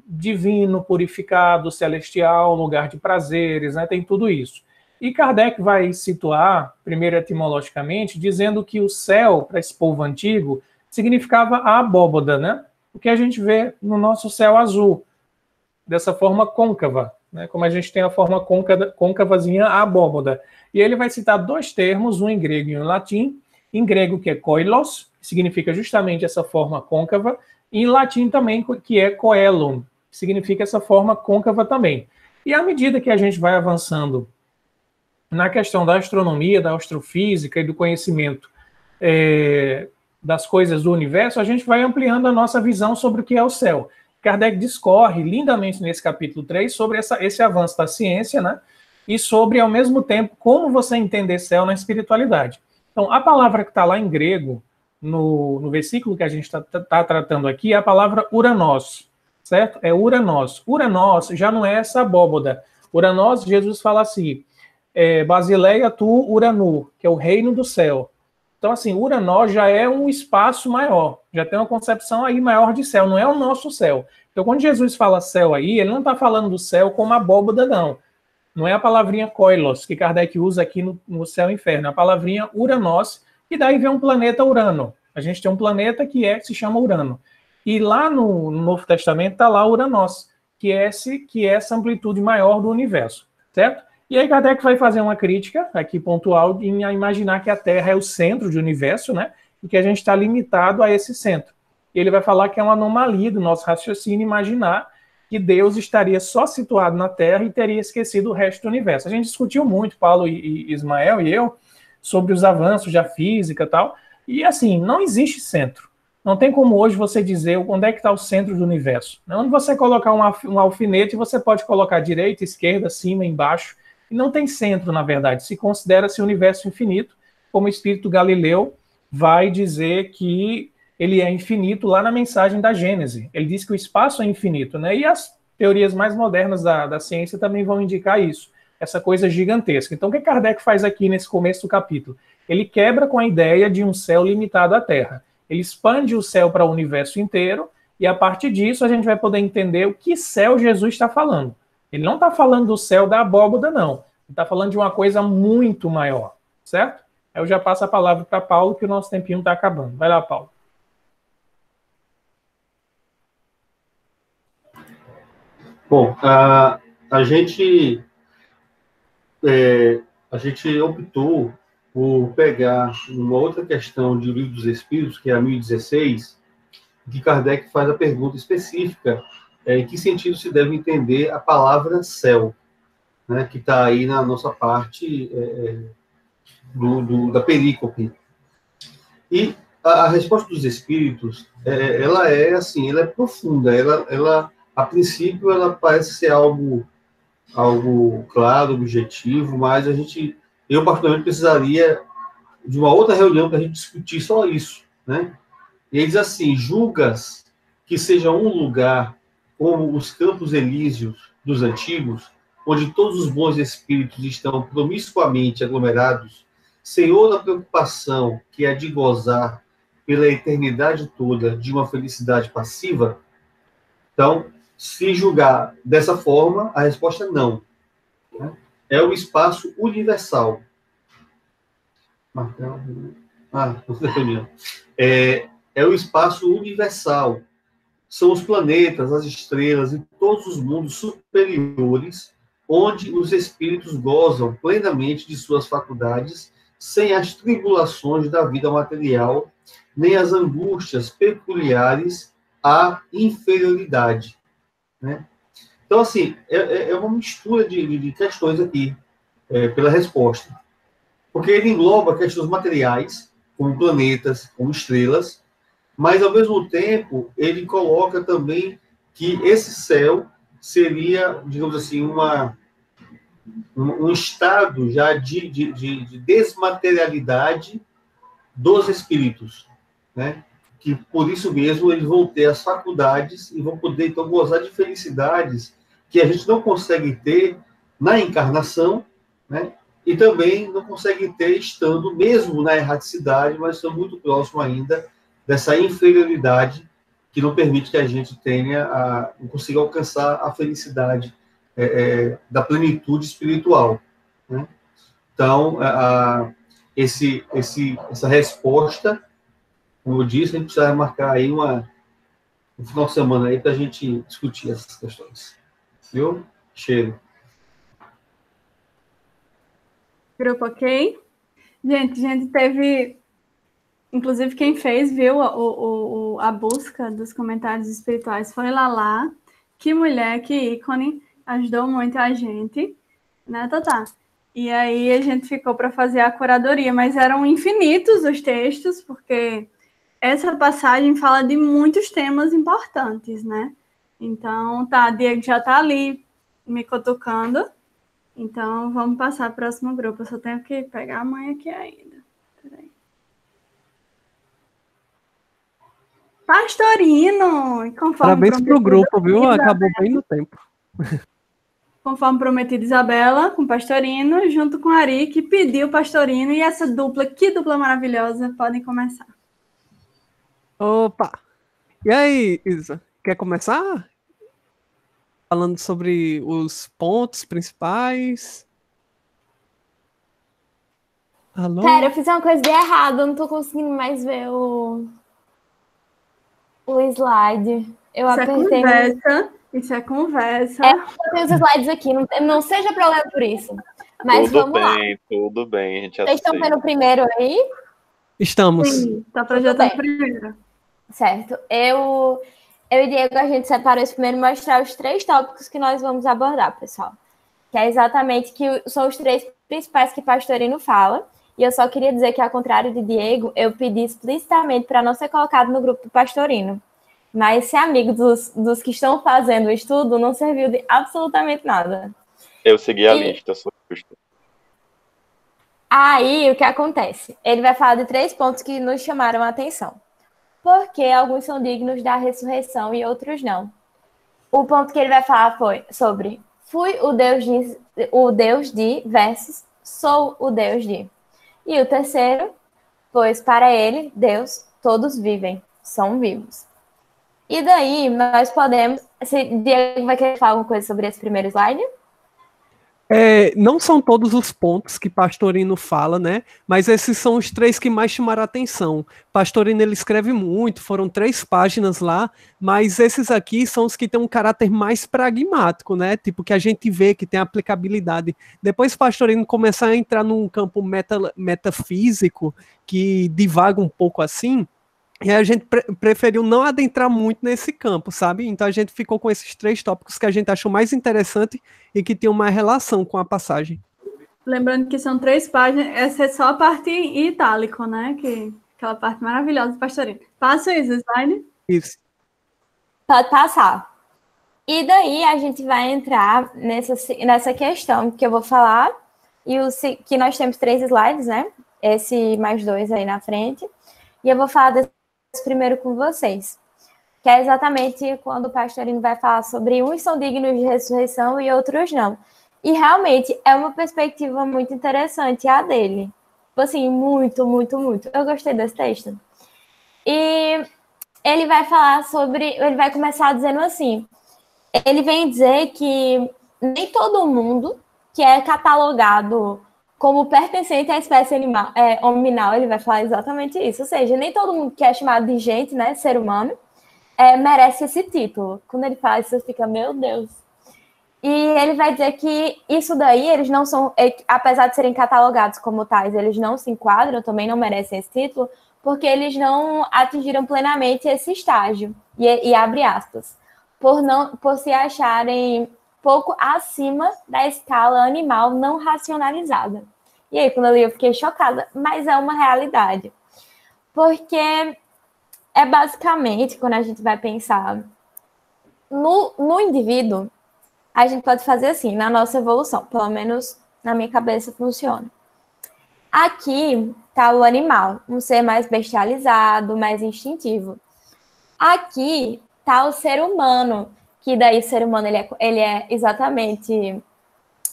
divino, purificado, celestial, um lugar de prazeres, né? Tem tudo isso. E Kardec vai situar, primeiro etimologicamente, dizendo que o céu, para esse povo antigo, significava a abóboda, né? O que a gente vê no nosso céu azul, dessa forma côncava, né? Como a gente tem a forma côncavazinha, a abóboda. E ele vai citar dois termos, um em grego e um em latim. Em grego, que é koilos, que significa justamente essa forma côncava, e em latim também, que é coelum, que significa essa forma côncava também. E à medida que a gente vai avançando na questão da astronomia, da astrofísica e do conhecimento das coisas do universo, a gente vai ampliando a nossa visão sobre o que é o céu. Kardec discorre lindamente nesse capítulo 3 sobre esse avanço da ciência, né? E sobre, ao mesmo tempo, como você entender céu na espiritualidade. Então, a palavra que está lá em grego, no versículo que a gente está tratando aqui, é a palavra uranos, certo? É uranos. Uranos já não é essa abóboda. Uranos, Jesus fala assim, Basileia tu Uranu, que é o reino do céu. Então, assim, Uranos já é um espaço maior, já tem uma concepção aí maior de céu, não é o nosso céu. Então, quando Jesus fala céu aí, ele não está falando do céu como abóboda, não. Não é a palavrinha koilos, que Kardec usa aqui no céu e inferno, é a palavrinha Uranos, e daí vem um planeta Urano. A gente tem um planeta que se chama Urano. E lá no Novo Testamento está lá Uranos, que é essa amplitude maior do universo, certo? E aí Kardec vai fazer uma crítica, aqui pontual, em imaginar que a Terra é o centro do universo, né? E que a gente está limitado a esse centro. E ele vai falar que é uma anomalia do nosso raciocínio imaginar que Deus estaria só situado na Terra e teria esquecido o resto do universo. A gente discutiu muito, Paulo e Ismael e eu, sobre os avanços da física e tal, e assim, não existe centro. Não tem como hoje você dizer onde é que está o centro do universo. Onde você colocar um alfinete, você pode colocar direita, esquerda, cima, embaixo, e não tem centro, na verdade. Se considera-se universo infinito, como o espírito Galileu vai dizer que ele é infinito lá na mensagem da Gênese. Ele diz que o espaço é infinito, né? E as teorias mais modernas da ciência também vão indicar isso, essa coisa gigantesca. Então, o que Kardec faz aqui nesse começo do capítulo? Ele quebra com a ideia de um céu limitado à Terra. Ele expande o céu para o universo inteiro, e a partir disso a gente vai poder entender o que céu Jesus está falando. Ele não está falando do céu da abóboda, não. Ele está falando de uma coisa muito maior, certo? Aí eu já passo a palavra para Paulo, que o nosso tempinho está acabando. Vai lá, Paulo. Bom, a gente optou por pegar uma outra questão de Livro dos Espíritos, que é a 1016, que Kardec faz a pergunta específica, em que sentido se deve entender a palavra céu, né, que está aí na nossa parte da perícope. E a resposta dos Espíritos, ela é profunda, ela a princípio, ela parece ser algo claro, objetivo, mas eu particularmente precisaria de uma outra reunião para a gente discutir só isso, né? E ele diz assim: julgas que seja um lugar como os Campos Elíseos dos antigos, onde todos os bons espíritos estão promiscuamente aglomerados, sem outra preocupação que a de gozar pela eternidade toda de uma felicidade passiva? Então, se julgar dessa forma, a resposta é não. É o espaço universal. É o espaço universal. São os planetas, as estrelas e todos os mundos superiores, onde os espíritos gozam plenamente de suas faculdades, sem as tribulações da vida material, nem as angústias peculiares à inferioridade, né? Então, assim, é uma mistura de questões aqui, pela resposta. Porque ele engloba questões materiais, como planetas, como estrelas, mas, ao mesmo tempo, ele coloca também que esse céu seria, digamos assim, um estado já de desmaterialidade dos espíritos, né? Que, por isso mesmo, eles vão ter as faculdades e vão poder, então, gozar de felicidades que a gente não consegue ter na encarnação, né? E também não consegue ter estando mesmo na erraticidade, mas estando muito próximo ainda dessa inferioridade que não permite que a gente não consiga alcançar a felicidade da plenitude espiritual, né? Então, essa resposta, como eu disse, a gente precisa marcar aí um final de semana aí para a gente discutir essas questões. Viu? Cheiro. Grupo ok? Gente teve... Inclusive, quem fez, viu, a busca dos comentários espirituais foi Lala. Que mulher, que ícone. Ajudou muito a gente, né, Tatá? E aí a gente ficou para fazer a curadoria, mas eram infinitos os textos, porque essa passagem fala de muitos temas importantes, né? Então, tá, Diego já tá ali me cutucando. Então, vamos passar para o próximo grupo. Eu só tenho que pegar a mãe aqui ainda. Peraí. Pastorino! Parabéns pro grupo, viu? Acabou bem no tempo. Conforme prometido, Isabela, com Pastorino, junto com Ari, que pediu Pastorino. E essa dupla, que dupla maravilhosa. Podem começar. Opa! E aí, Isa? Quer começar? Falando sobre os pontos principais. Alô? Pera, eu fiz uma coisa de errado, eu não tô conseguindo mais ver o slide. Eu apertei. Isso é conversa. Eu tenho os slides aqui, não seja problema por isso. Mas tudo vamos lá. Tudo bem, a gente Vocês estão vendo o primeiro aí? Estamos. Sim, tá projetando o primeiro. Certo. Eu e Diego, a gente separou esse primeiro e mostrar os 3 tópicos que nós vamos abordar, pessoal. Que é exatamente são os 3 principais que Pastorino fala. E eu só queria dizer que, ao contrário de Diego, eu pedi explicitamente para não ser colocado no grupo do Pastorino. Mas ser amigo dos que estão fazendo o estudo não serviu de absolutamente nada. Eu segui a lista, eu sou justo. Aí, o que acontece? Ele vai falar de 3 pontos que nos chamaram a atenção. porque alguns são dignos da ressurreição e outros não. O ponto que ele vai falar foi sobre fui o Deus de versus sou o Deus de. E o terceiro, pois para ele, Deus, todos vivem, são vivos. E daí nós podemos... Se Diego vai querer falar alguma coisa sobre esse primeiro slide? Não são todos os pontos que Pastorino fala, né? Mas esses são os 3 que mais chamaram a atenção. Pastorino, ele escreve muito, foram 3 páginas lá, mas esses aqui são os que têm um caráter mais pragmático, né? Tipo, que a gente vê que tem aplicabilidade. Depois Pastorino começar a entrar num campo metafísico, que divaga um pouco assim, e a gente preferiu não adentrar muito nesse campo, sabe? Então a gente ficou com esses 3 tópicos que a gente achou mais interessante e que tem uma relação com a passagem. Lembrando que são 3 páginas, essa é só a parte em itálico, né? Aquela parte maravilhosa do Pastorino. Passa isso, slide. Isso. Pode passar. E daí a gente vai entrar nessa questão que eu vou falar, que nós temos 3 slides, né? Esse mais 2 aí na frente. E eu vou falar desse primeiro com vocês, que é exatamente quando o Pastorino vai falar sobre uns são dignos de ressurreição e outros não. E realmente é uma perspectiva muito interessante a dele. Assim, muito, muito, muito. Eu gostei desse texto. E ele vai falar ele vai começar dizendo assim, ele vem dizer que nem todo mundo que é catalogado como pertencente à espécie animal, hominal, ele vai falar exatamente isso. Ou seja, nem todo mundo que é chamado de gente, né, ser humano, merece esse título. Quando ele fala isso, você fica, meu Deus. E ele vai dizer que isso daí, eles não são, apesar de serem catalogados como tais, eles não se enquadram, também não merecem esse título, porque eles não atingiram plenamente esse estágio. E abre aspas. Por se acharem pouco acima da escala animal não racionalizada. E aí, quando eu li, eu fiquei chocada, mas é uma realidade. Porque é basicamente, quando a gente vai pensar no indivíduo, a gente pode fazer assim, na nossa evolução, pelo menos na minha cabeça funciona. Aqui está o animal, um ser mais bestializado, mais instintivo. Aqui está o ser humano, que daí o ser humano ele é exatamente,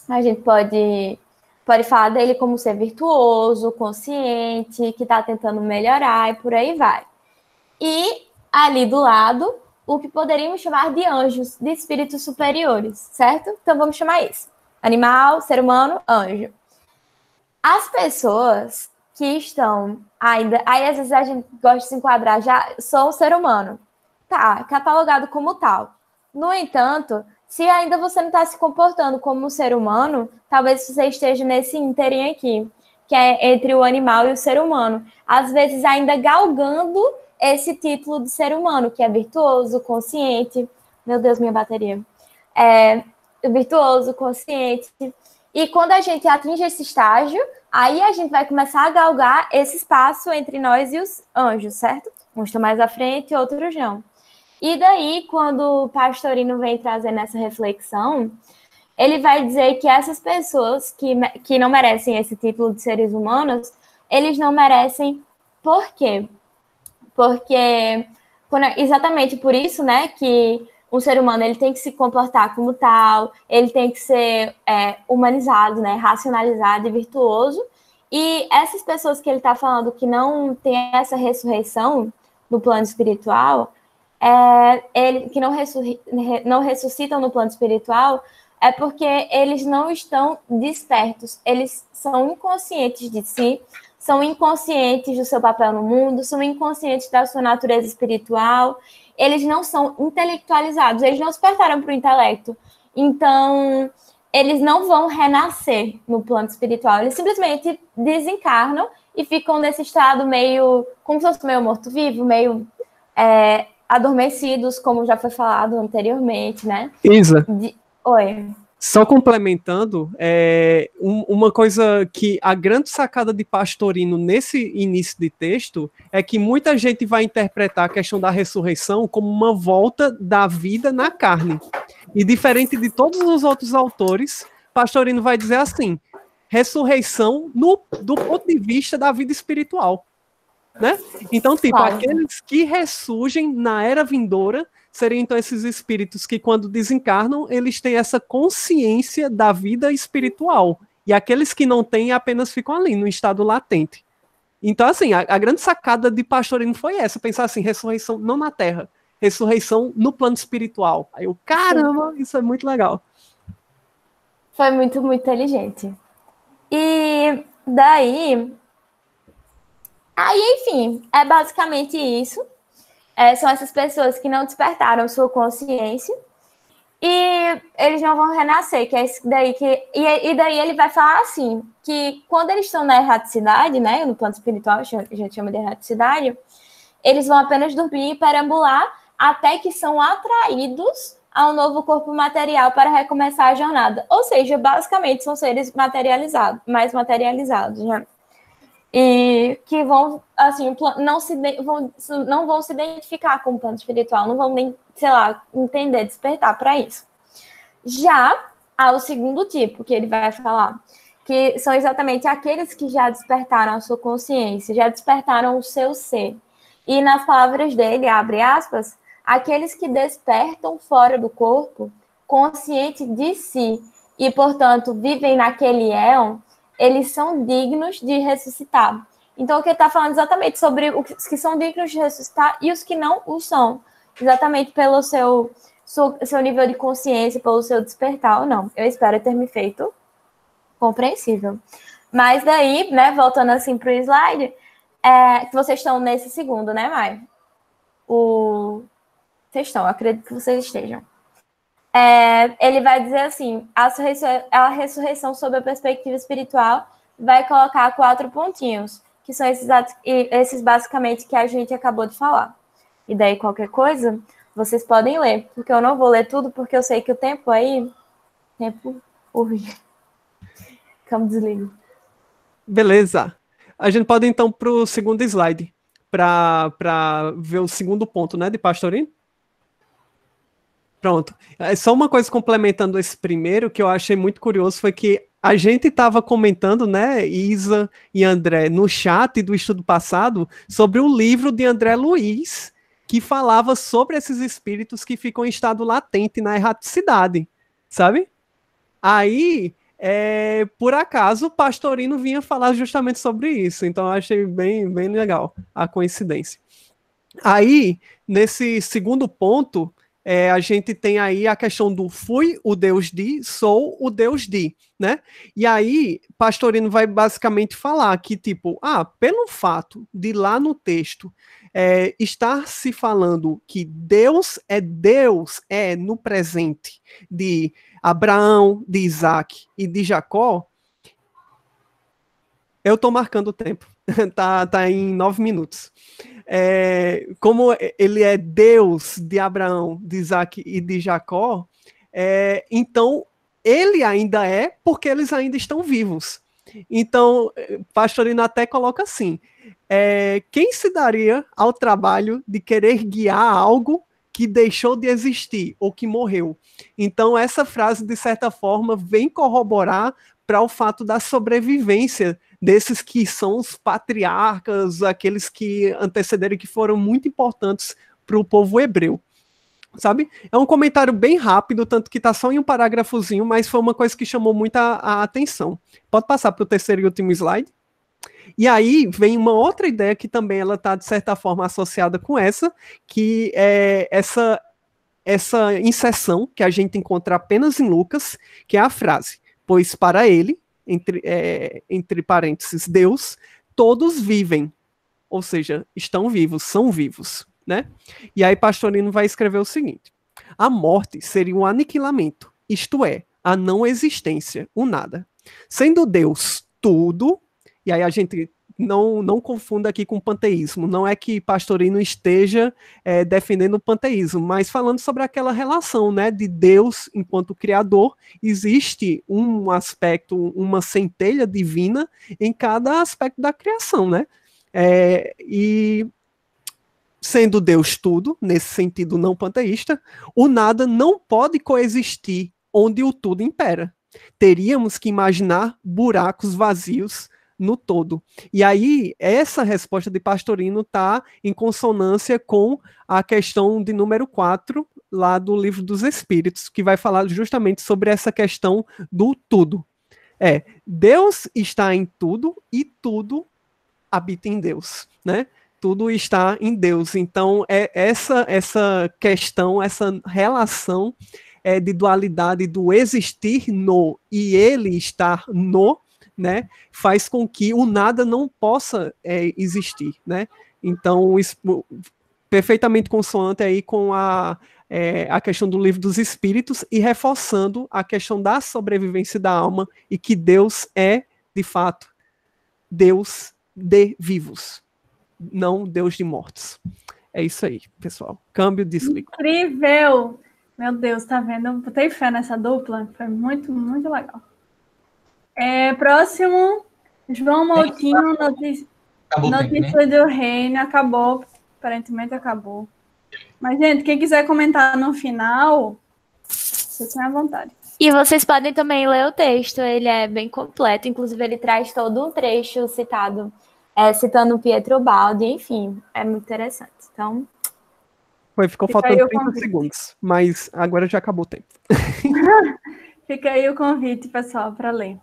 a gente pode falar dele como ser virtuoso, consciente, que está tentando melhorar e por aí vai. E ali do lado, o que poderíamos chamar de anjos, de espíritos superiores, certo? Então vamos chamar isso. Animal, ser humano, anjo. As pessoas que estão ainda... Aí às vezes a gente gosta de se enquadrar, já sou um ser humano. Tá, catalogado como tal. No entanto, se ainda você não está se comportando como um ser humano, talvez você esteja nesse ínterim aqui, que é entre o animal e o ser humano. Às vezes ainda galgando esse título de ser humano, que é virtuoso, consciente. Meu Deus, minha bateria. Virtuoso, consciente. E quando a gente atinge esse estágio, aí a gente vai começar a galgar esse espaço entre nós e os anjos, certo? Uns estão mais à frente, outros não. E daí, quando o Pastorino vem trazendo essa reflexão, ele vai dizer que essas pessoas que não merecem esse título de seres humanos, eles não merecem por quê? Porque exatamente por isso, né, que um ser humano ele tem que se comportar como tal, ele tem que ser humanizado, né, racionalizado e virtuoso. E essas pessoas que ele está falando que não tem essa ressurreição no plano espiritual, que não ressuscitam no plano espiritual, é porque eles não estão despertos, eles são inconscientes de si, são inconscientes do seu papel no mundo, são inconscientes da sua natureza espiritual, eles não são intelectualizados, eles não despertaram para o intelecto. Então, eles não vão renascer no plano espiritual, eles simplesmente desencarnam e ficam nesse estado meio, como se fosse meio morto-vivo, meio adormecidos, como já foi falado anteriormente, né? Isa. Oi. Só complementando, uma coisa que a grande sacada de Pastorino nesse início de texto é que muita gente vai interpretar a questão da ressurreição como uma volta da vida na carne. E diferente de todos os outros autores, Pastorino vai dizer assim, ressurreição do ponto de vista da vida espiritual. né? Então, tipo, Claro. aqueles que ressurgem na era vindoura seriam, então, esses espíritos que, quando desencarnam, eles têm essa consciência da vida espiritual. E aqueles que não têm apenas ficam ali, no estado latente. Então, assim, a grande sacada de Pastorino foi essa, pensar assim, ressurreição não na Terra, ressurreição no plano espiritual. Aí eu, caramba, isso é muito legal. Foi muito, muito inteligente. E daí... Aí, enfim, é basicamente isso. São essas pessoas que não despertaram sua consciência e eles não vão renascer, que é isso daí que... E daí ele vai falar assim, que quando eles estão na erraticidade, né, no plano espiritual, a gente chama de erraticidade, eles vão apenas dormir e perambular até que são atraídos a um novo corpo material para recomeçar a jornada. Ou seja, basicamente são seres materializados, mais materializados, né? E que vão, assim, não vão se identificar com o plano espiritual, não vão nem, sei lá, entender, despertar para isso. Já há o segundo tipo que ele vai falar, que são exatamente aqueles que já despertaram a sua consciência, já despertaram o seu ser. E nas palavras dele, abre aspas, aqueles que despertam fora do corpo, consciente de si, e, portanto, vivem naquele éon, eles são dignos de ressuscitar. Então, o que ele está falando exatamente sobre os que são dignos de ressuscitar e os que não o são, exatamente pelo seu nível de consciência, pelo seu despertar ou não. Eu espero ter me feito compreensível. Mas daí, né, voltando assim para o slide, que vocês estão nesse segundo, né, Mai? Vocês estão, eu acredito que vocês estejam. Ele vai dizer assim, a ressurreição sob a perspectiva espiritual vai colocar 4 pontinhos, que são esses basicamente que a gente acabou de falar. E daí qualquer coisa, vocês podem ler, porque eu não vou ler tudo, porque eu sei que o tempo urge. Como desligo. Beleza. A gente pode, então, para o segundo slide, para ver o segundo ponto, né, de Pastorino? Pronto. Só uma coisa complementando esse primeiro, que eu achei muito curioso, foi que a gente estava comentando, né, Isa e André, no chat do estudo passado, sobre o livro de André Luiz, que falava sobre esses espíritos que ficam em estado latente na erraticidade, sabe? Aí, por acaso, o Pastorino vinha falar justamente sobre isso, então eu achei bem, bem legal a coincidência. Aí, nesse segundo ponto, a gente tem aí a questão do fui o Deus de, sou o Deus de, né? E aí, Pastorino vai basicamente falar que, tipo, pelo fato de lá no texto estar se falando que Deus é no presente de Abraão, de Isaac e de Jacó, eu tô marcando o tempo, tá em 9 minutos. Como ele é Deus de Abraão, de Isaac e de Jacó, então ele ainda é porque eles ainda estão vivos. Então, Pastorino até coloca assim, quem se daria ao trabalho de querer guiar algo que deixou de existir ou que morreu? Então, essa frase, de certa forma, vem corroborar para o fato da sobrevivência desses que são os patriarcas, aqueles que antecederam e que foram muito importantes para o povo hebreu, sabe? É um comentário bem rápido, tanto que está só em um parágrafozinho, mas foi uma coisa que chamou muita a atenção. Pode passar para o terceiro e último slide? E aí vem uma outra ideia que também ela está, de certa forma, associada com essa, que é essa inserção que a gente encontra apenas em Lucas, que é a frase, pois para ele, entre parênteses, Deus, todos vivem, ou seja, estão vivos, são vivos, né? E aí Pastorino vai escrever o seguinte, a morte seria um aniquilamento, isto é, a não existência, o nada. Sendo Deus tudo, e aí a gente não confunda aqui com panteísmo, não é que Pastorino esteja defendendo o panteísmo, mas falando sobre aquela relação, né, de Deus enquanto criador, existe um aspecto, uma centelha divina em cada aspecto da criação, né, e sendo Deus tudo, nesse sentido não panteísta, o nada não pode coexistir onde o tudo impera. Teríamos que imaginar buracos vazios no todo. E aí, essa resposta de Pastorino está em consonância com a questão de número 4, lá do Livro dos Espíritos, que vai falar justamente sobre essa questão do tudo. Deus está em tudo e tudo habita em Deus, né? Tudo está em Deus. Então, essa questão, essa relação de dualidade do existir no e ele estar no, né, faz com que o nada não possa existir, né? Então, isso, perfeitamente consoante aí com a questão do Livro dos Espíritos e reforçando a questão da sobrevivência da alma e que Deus é, de fato, Deus de vivos, não Deus de mortos. É isso aí, pessoal. Câmbio de explico. Incrível! Meu Deus, tá vendo? Eu botei fé nessa dupla. Foi muito, muito legal. Próximo, João Moutinho, notícia do reino. Acabou. Aparentemente acabou. Mas, gente, quem quiser comentar no final, você tem à vontade. E vocês podem também ler o texto, ele é bem completo, inclusive ele traz todo um trecho citando Pietro Baldi, enfim, é muito interessante. Então, ficou faltando 30 segundos, mas agora já acabou o tempo. Fica aí o convite, pessoal, para ler.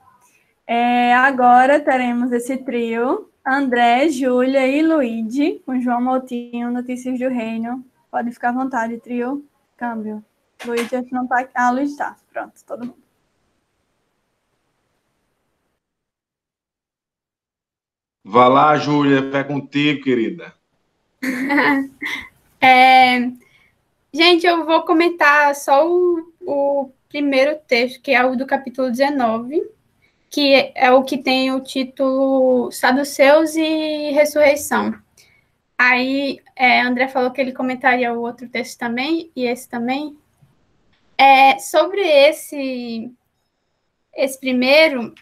Agora teremos esse trio, André, Júlia e Luíde, com João Moutinho, Notícias do Reino. Pode ficar à vontade, trio. Câmbio. Luíde, acho que não tá aqui. Luíde tá. Pronto, todo mundo. Vá lá, Júlia, é contigo, querida. Gente, eu vou comentar só o primeiro texto, que é o do capítulo 19, que é o que tem o título Saduceus e Ressurreição. Aí, André falou que ele comentaria o outro texto também, e esse também. Sobre esse primeiro,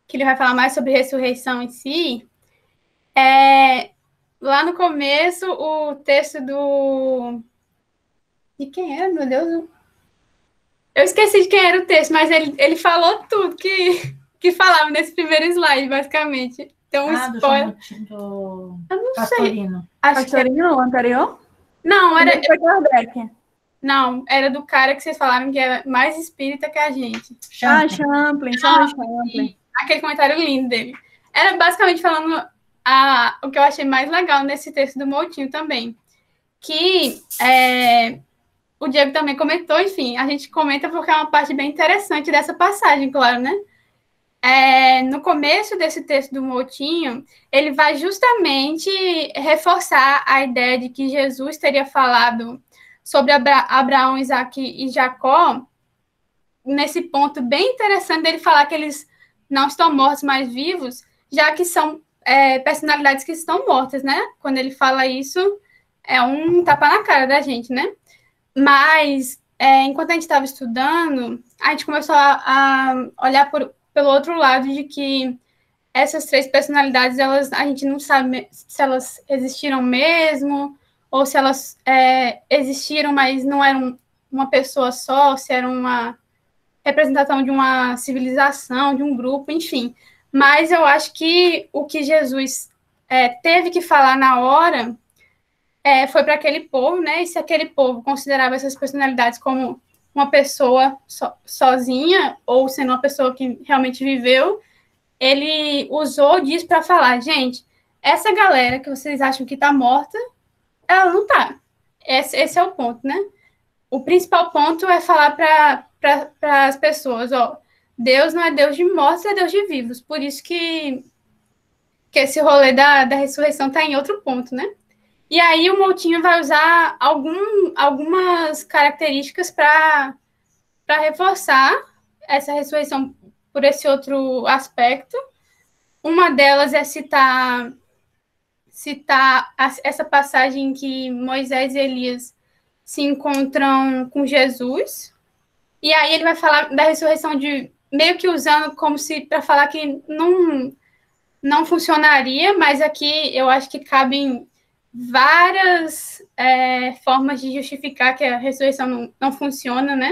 que ele vai falar mais sobre ressurreição em si, lá no começo, o texto de quem era, meu Deus? Eu esqueci de quem era o texto, mas ele falou tudo que falava nesse primeiro slide, basicamente. Então, spoiler. Do eu não Pastorino. sei. Acho Pastorino, o anterior? Não, era... Kardec. Não, era do cara que vocês falaram que era mais espírita que a gente. Champlin. Aquele comentário lindo dele. Era basicamente falando o que eu achei mais legal nesse texto do Moutinho também. Que o Diego também comentou, enfim, a gente comenta porque é uma parte bem interessante dessa passagem, claro, né? No começo desse texto do Moutinho, ele vai justamente reforçar a ideia de que Jesus teria falado sobre Abraão, Isaac e Jacó, nesse ponto bem interessante dele falar que eles não estão mortos, mas vivos, já que são personalidades que estão mortas, né? Quando ele fala isso, é um tapa na cara da gente, né? Mas, enquanto a gente estava estudando, a gente começou a olhar pelo outro lado de que essas três personalidades, a gente não sabe se elas existiram mesmo, ou se elas existiram, mas não eram uma pessoa só, se era uma representação de uma civilização, de um grupo, enfim. Mas eu acho que o que Jesus teve que falar na hora foi para aquele povo, né? E se aquele povo considerava essas personalidades como uma pessoa sozinha, ou sendo uma pessoa que realmente viveu, ele usou disso para falar, gente, essa galera que vocês acham que está morta, ela não está. Esse é o ponto, né? O principal ponto é falar para as pessoas, Deus não é Deus de mortos, é Deus de vivos. Por isso que esse rolê da ressurreição está em outro ponto, né? E aí o Moutinho vai usar algumas características para reforçar essa ressurreição por esse outro aspecto. Uma delas é citar essa passagem em que Moisés e Elias se encontram com Jesus. E aí ele vai falar da ressurreição meio que usando como se para falar que não funcionaria, mas aqui eu acho que cabem várias formas de justificar que a ressurreição não funciona, né?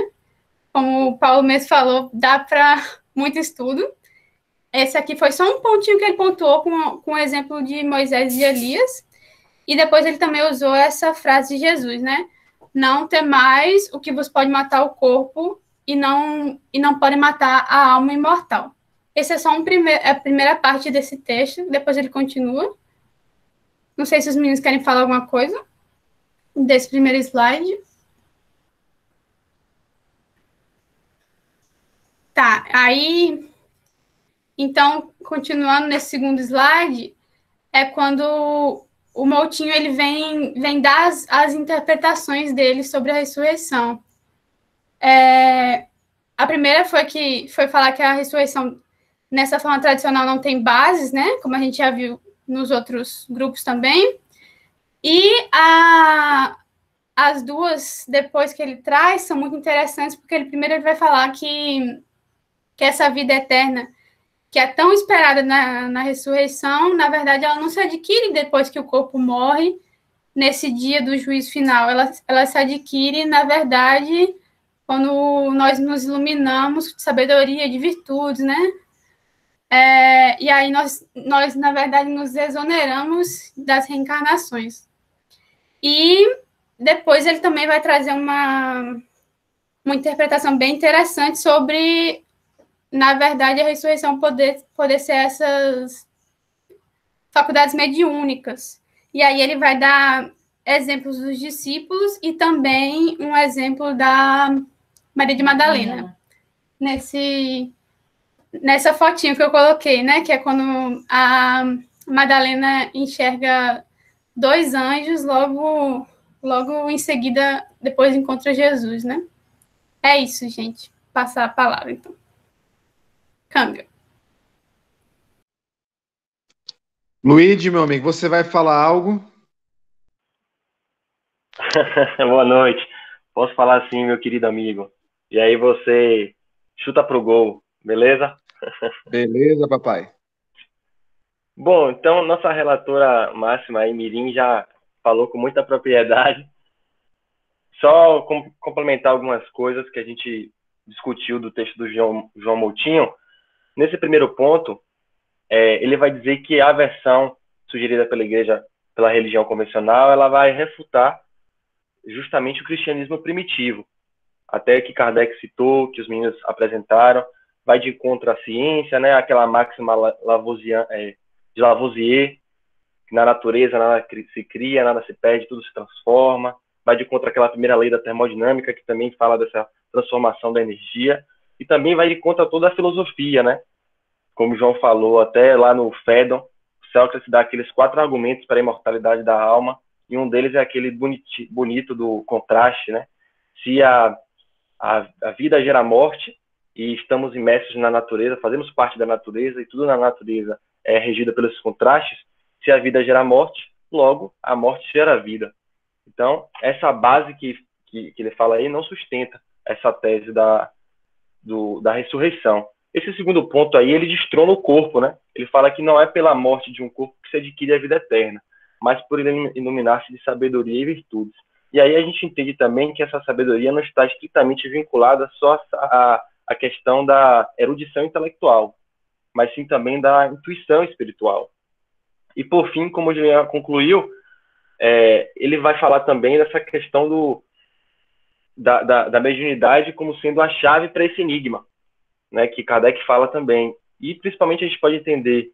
Como o Paulo mesmo falou, dá para muito estudo. esse aqui foi só um pontinho que ele pontuou com o exemplo de Moisés e Elias, e depois ele também usou essa frase de Jesus, né? Não temais o que vos pode matar o corpo e não pode matar a alma imortal. Esse é só a primeira parte desse texto, depois ele continua. Não sei se os meninos querem falar alguma coisa desse primeiro slide. Tá, aí, então, continuando nesse segundo slide, é quando o Moutinho ele vem dar as interpretações dele sobre a ressurreição. A primeira foi falar que a ressurreição, nessa forma tradicional, não tem bases, né? Como a gente já viu nos outros grupos também. E as duas, depois que ele traz, são muito interessantes, porque ele vai falar que essa vida eterna, que é tão esperada na ressurreição, na verdade, ela não se adquire depois que o corpo morre, nesse dia do juízo final. Ela se adquire, na verdade, quando nós nos iluminamos de sabedoria, de virtudes, né? E aí nós, na verdade, nos exoneramos das reencarnações. E depois ele também vai trazer uma interpretação bem interessante sobre, na verdade, a ressurreição poder ser essas faculdades mediúnicas. E aí ele vai dar exemplos dos discípulos e também um exemplo da Maria de Madalena. Nessa fotinho que eu coloquei, né? Que é quando a Madalena enxerga 2 anjos, logo em seguida, depois encontra Jesus, né? É isso, gente. Passar a palavra, então. Câmbio. Luigi, meu amigo, você vai falar algo? Boa noite. Posso falar assim, meu querido amigo? E aí você chuta pro gol, beleza? Beleza, papai. Bom, então nossa relatora máxima aí, Mirim, já falou com muita propriedade. Só complementar algumas coisas que a gente discutiu do texto do João Moutinho. Nesse primeiro ponto, ele vai dizer que a versão sugerida pela igreja, pela religião convencional, ela vai refutar justamente o cristianismo primitivo. Até que Kardec citou, que os meninos apresentaram, vai de encontro à ciência, né? Aquela máxima de Lavoisier, que na natureza nada se cria, nada se perde, tudo se transforma. Vai de encontro àquela primeira lei da termodinâmica, que também fala dessa transformação da energia. E também vai de encontro a toda a filosofia, né? Como o João falou, até lá no Fédon, Sócrates dá aqueles 4 argumentos para a imortalidade da alma, e um deles é aquele bonito do contraste, né? Se a vida gera morte, e estamos imersos na natureza, fazemos parte da natureza, e tudo na natureza é regida pelos contrastes, se a vida gera morte, logo a morte gera vida. Então, essa base que ele fala aí não sustenta essa tese da ressurreição. Esse segundo ponto aí, ele destrona o corpo, né? Ele fala que não é pela morte de um corpo que se adquire a vida eterna, mas por ele iluminar-se de sabedoria e virtudes. E aí a gente entende também que essa sabedoria não está estritamente vinculada só à questão da erudição intelectual, mas sim também da intuição espiritual. E por fim, como o Julián concluiu, ele vai falar também dessa questão da mediunidade como sendo a chave para esse enigma, né, que Kardec fala também. E principalmente a gente pode entender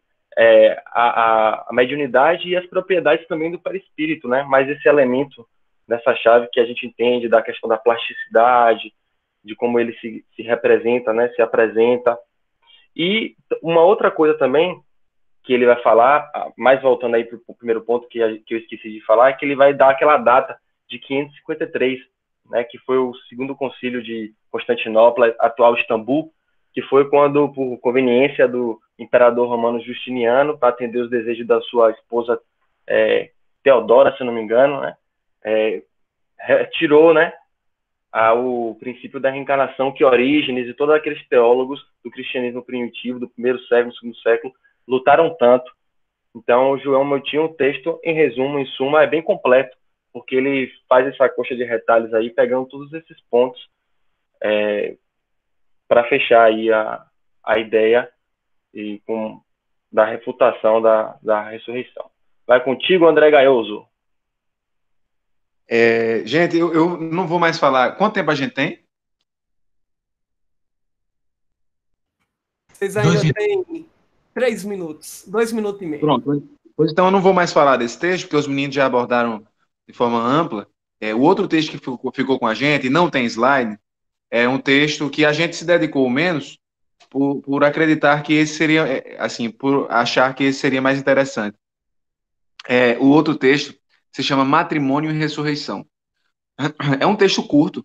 a mediunidade e as propriedades também do perispírito, né? Mas esse elemento nessa chave que a gente entende da questão da plasticidade, de como ele se representa, né? Se apresenta. E uma outra coisa também que ele vai falar, mais voltando aí para o primeiro ponto que eu esqueci de falar, é que ele vai dar aquela data de 553, né? Que foi o segundo concílio de Constantinopla, atual Istambul, que foi quando, por conveniência do imperador romano Justiniano, para atender os desejos da sua esposa Teodora, se não me engano, né, retirou, né, o princípio da reencarnação que Orígenes e todos aqueles teólogos do cristianismo primitivo, do primeiro século, do segundo século, lutaram tanto. Então, o João Moutinho, o texto, em resumo, em suma, é bem completo, porque ele faz essa coxa de retalhos aí, pegando todos esses pontos, para fechar aí a ideia e da refutação da ressurreição. Vai contigo, André Gaioso. Gente, eu não vou mais falar. Quanto tempo a gente tem? Vocês ainda têm 3 minutos, 2 minutos e meio. Pronto. Pois então eu não vou mais falar desse texto, porque os meninos já abordaram de forma ampla. O outro texto que ficou com a gente, e não tem slide, é um texto que a gente se dedicou menos por acreditar que esse seria, assim, por achar que esse seria mais interessante. O outro texto se chama Matrimônio e Ressurreição. É um texto curto,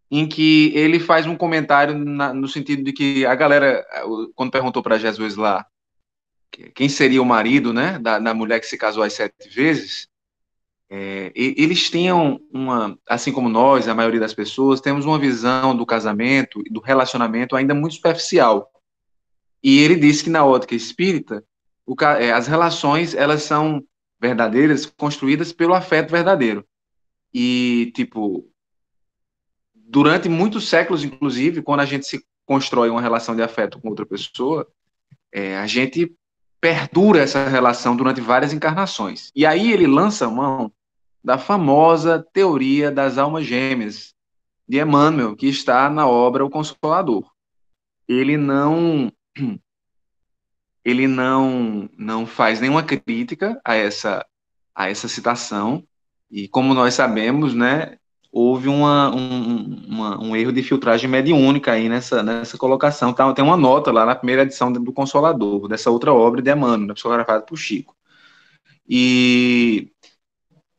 em que ele faz um comentário no sentido de que a galera, quando perguntou para Jesus lá quem seria o marido, né, da mulher que se casou as 7 vezes, eles tinham assim como nós, a maioria das pessoas, temos uma visão do casamento e do relacionamento ainda muito superficial. E ele disse que na ótica espírita, as relações, elas são verdadeiras, construídas pelo afeto verdadeiro. E, tipo, durante muitos séculos, inclusive, quando a gente se constrói uma relação de afeto com outra pessoa, a gente perdura essa relação durante várias encarnações. E aí ele lança mão da famosa teoria das almas gêmeas, de Emmanuel, que está na obra O Consolador. Ele não faz nenhuma crítica a essa citação, e como nós sabemos, né, houve um erro de filtragem mediúnica aí nessa colocação. Tem uma nota lá na primeira edição do Consolador, dessa outra obra de Emmanuel, psicografada por Chico. E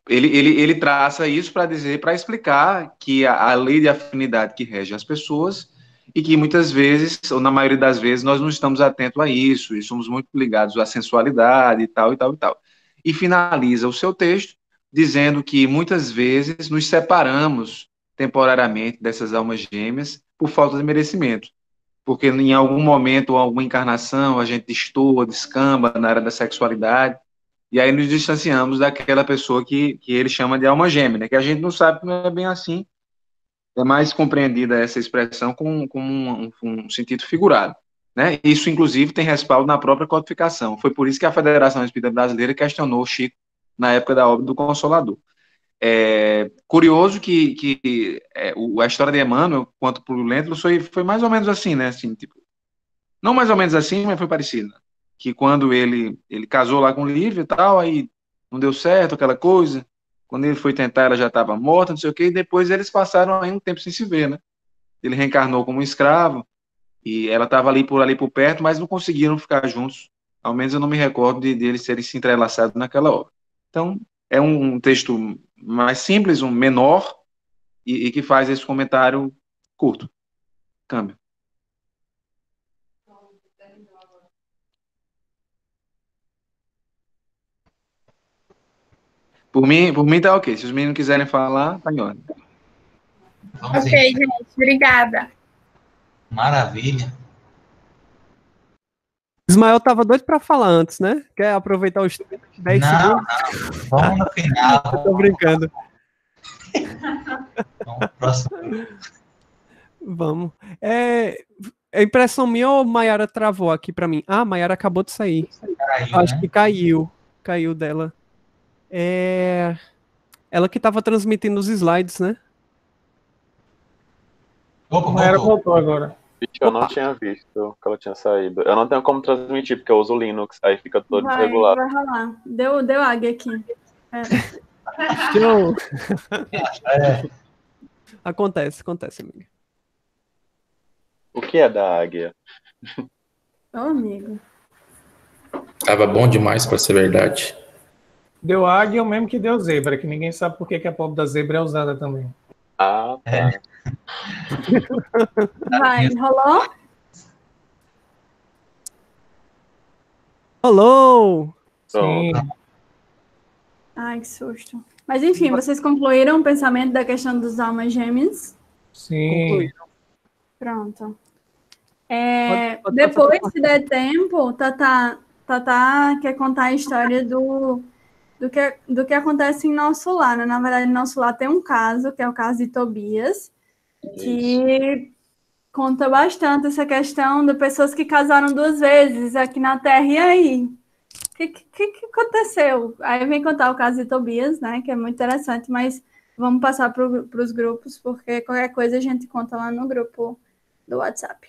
ele traça isso para explicar que a lei de afinidade que rege as pessoas, e que muitas vezes, ou na maioria das vezes, nós não estamos atentos a isso, e somos muito ligados à sensualidade e tal, e tal, e tal. E finaliza o seu texto dizendo que muitas vezes nos separamos temporariamente dessas almas gêmeas por falta de merecimento, porque em algum momento, ou alguma encarnação, a gente destoa, descamba na área da sexualidade, e aí nos distanciamos daquela pessoa que ele chama de alma gêmea, né? Que a gente não sabe que não é bem assim, é mais compreendida essa expressão com um sentido figurado, né? Isso, inclusive, tem respaldo na própria codificação. Foi por isso que a Federação Espírita Brasileira questionou o Chico na época da obra do Consolador. Curioso que a história de Emmanuel, quanto por Lentulus, foi mais ou menos assim, né? Assim, tipo, não mais ou menos assim, mas foi parecido. Que quando ele casou lá com Lívia e tal, aí não deu certo, aquela coisa. Quando ele foi tentar, ela já estava morta, não sei o quê, e depois eles passaram aí um tempo sem se ver, né? Ele reencarnou como um escravo, e ela estava ali por perto, mas não conseguiram ficar juntos. Ao menos eu não me recordo de eles terem se entrelaçado naquela obra. Então, é um texto mais simples, um menor, e que faz esse comentário curto. Câmbio. Por mim tá ok. Se os meninos quiserem falar, tá em ordem. Ok, gente. Obrigada. Maravilha. Ismael tava doido para falar antes, né? Quer aproveitar os 10 segundos? Não. Vamos no final. Tô brincando. Vamos pro próximo. Vamos. É impressão minha ou Maiara travou aqui para mim? Ah, Maiara acabou de sair. Acho que caiu. Caiu dela. Ela que estava transmitindo os slides, né? Maiara voltou agora. Eu não tinha visto que ela tinha saído. Eu não tenho como transmitir, porque eu uso Linux, aí fica todo desregulado. Vai rolar. Deu águia aqui. Show. Acontece, amiga. O que é da águia? Ô, amigo. Tava bom demais para ser verdade. Deu águia é o mesmo que deu zebra, que ninguém sabe por que a pobre da zebra é usada também. Ah, tá. Vai, rolou? Alô! Sim. Ai, que susto. Mas enfim, vocês concluíram o pensamento da questão dos almas gêmeas? Sim. Concluíram. Pronto. Pode Depois, se der tempo, Tatá quer contar a história do que acontece em Nosso Lar, né? Na verdade, em Nosso Lar tem um caso, que é o caso de Tobias, que conta bastante essa questão de pessoas que casaram 2 vezes aqui na Terra. E aí? O que aconteceu? Aí vem contar o caso de Tobias, né? Que é muito interessante, mas vamos passar para os grupos, porque qualquer coisa a gente conta lá no grupo do WhatsApp.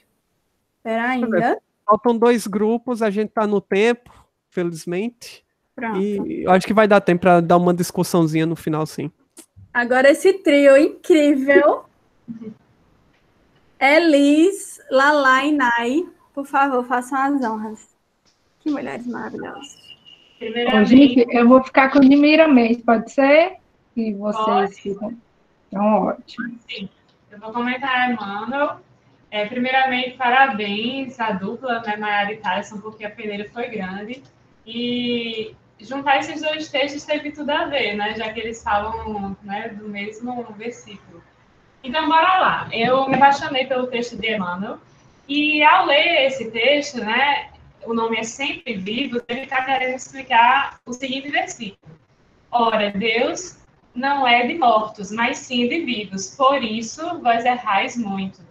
Espera ainda. Faltam 2 grupos, a gente está no tempo, felizmente. Pronto. E eu acho que vai dar tempo para dar uma discussãozinha no final, sim. Agora esse trio incrível. Elis, Lala e Nai, por favor, façam as honras. Que mulheres maravilhosas. Ô, gente, eu vou ficar com o de Miramês, pode ser? E vocês ficam. Então, ótimo. Sim. Eu vou comentar, Emmanuel. Primeiramente, parabéns à dupla, né, Maiara e Thaleson, porque a peneira foi grande. E juntar esses 2 textos teve tudo a ver, né, já que eles falam, né, do mesmo versículo. Então, bora lá. Eu me apaixonei pelo texto de Emmanuel. E ao ler esse texto, né, o nome é Sempre Vivo, ele está querendo explicar o seguinte versículo. Ora, Deus não é de mortos, mas sim de vivos. Por isso, vós errais muito.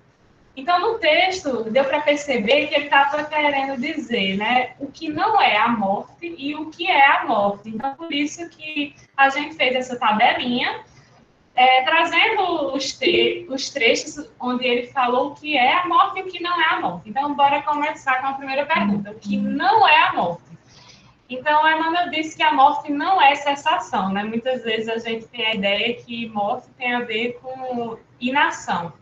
Então, no texto, deu para perceber que ele estava querendo dizer, né, o que não é a morte e o que é a morte. Então, por isso que a gente fez essa tabelinha, trazendo os trechos onde ele falou o que é a morte e o que não é a morte. Então, bora começar com a primeira pergunta. O que não é a morte? Então, Emmanuel disse que a morte não é cessação, né? Muitas vezes a gente tem a ideia que morte tem a ver com inação.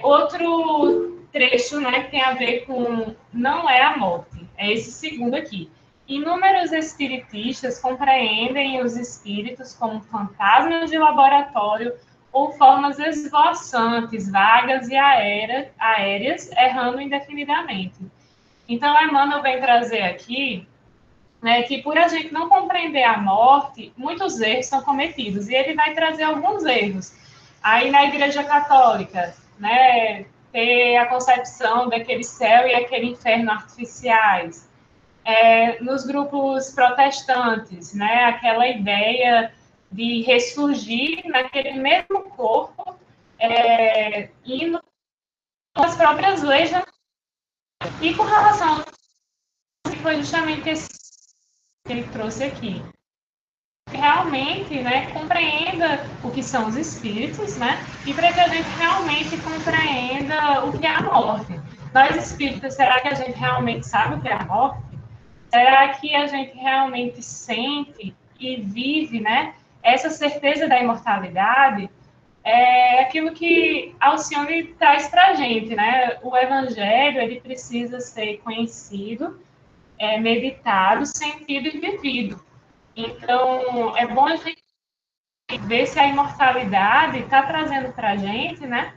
Outro trecho, né, que tem a ver com não é a morte, é esse segundo aqui. Inúmeros espiritistas compreendem os espíritos como fantasmas de laboratório ou formas esvoaçantes, vagas e aéreas, errando indefinidamente. Então, Emmanuel vem trazer aqui, né, que por a gente não compreender a morte, muitos erros são cometidos, e ele vai trazer alguns erros. Aí, na Igreja Católica, né, ter a concepção daquele céu e aquele inferno artificiais. Nos grupos protestantes, né, aquela ideia de ressurgir naquele mesmo corpo, indo as próprias leis. E com relação ao que foi justamente esse que ele trouxe aqui, realmente, né, compreenda o que são os espíritos, né, e para que a gente realmente compreenda o que é a morte. Nós espíritas, será que a gente realmente sabe o que é a morte? Será que a gente realmente sente e vive, né, essa certeza da imortalidade? É aquilo que Alcione traz para a gente, né? O Evangelho, ele precisa ser conhecido, meditado, sentido e vivido. Então, é bom a gente ver se a imortalidade está trazendo para a gente, né?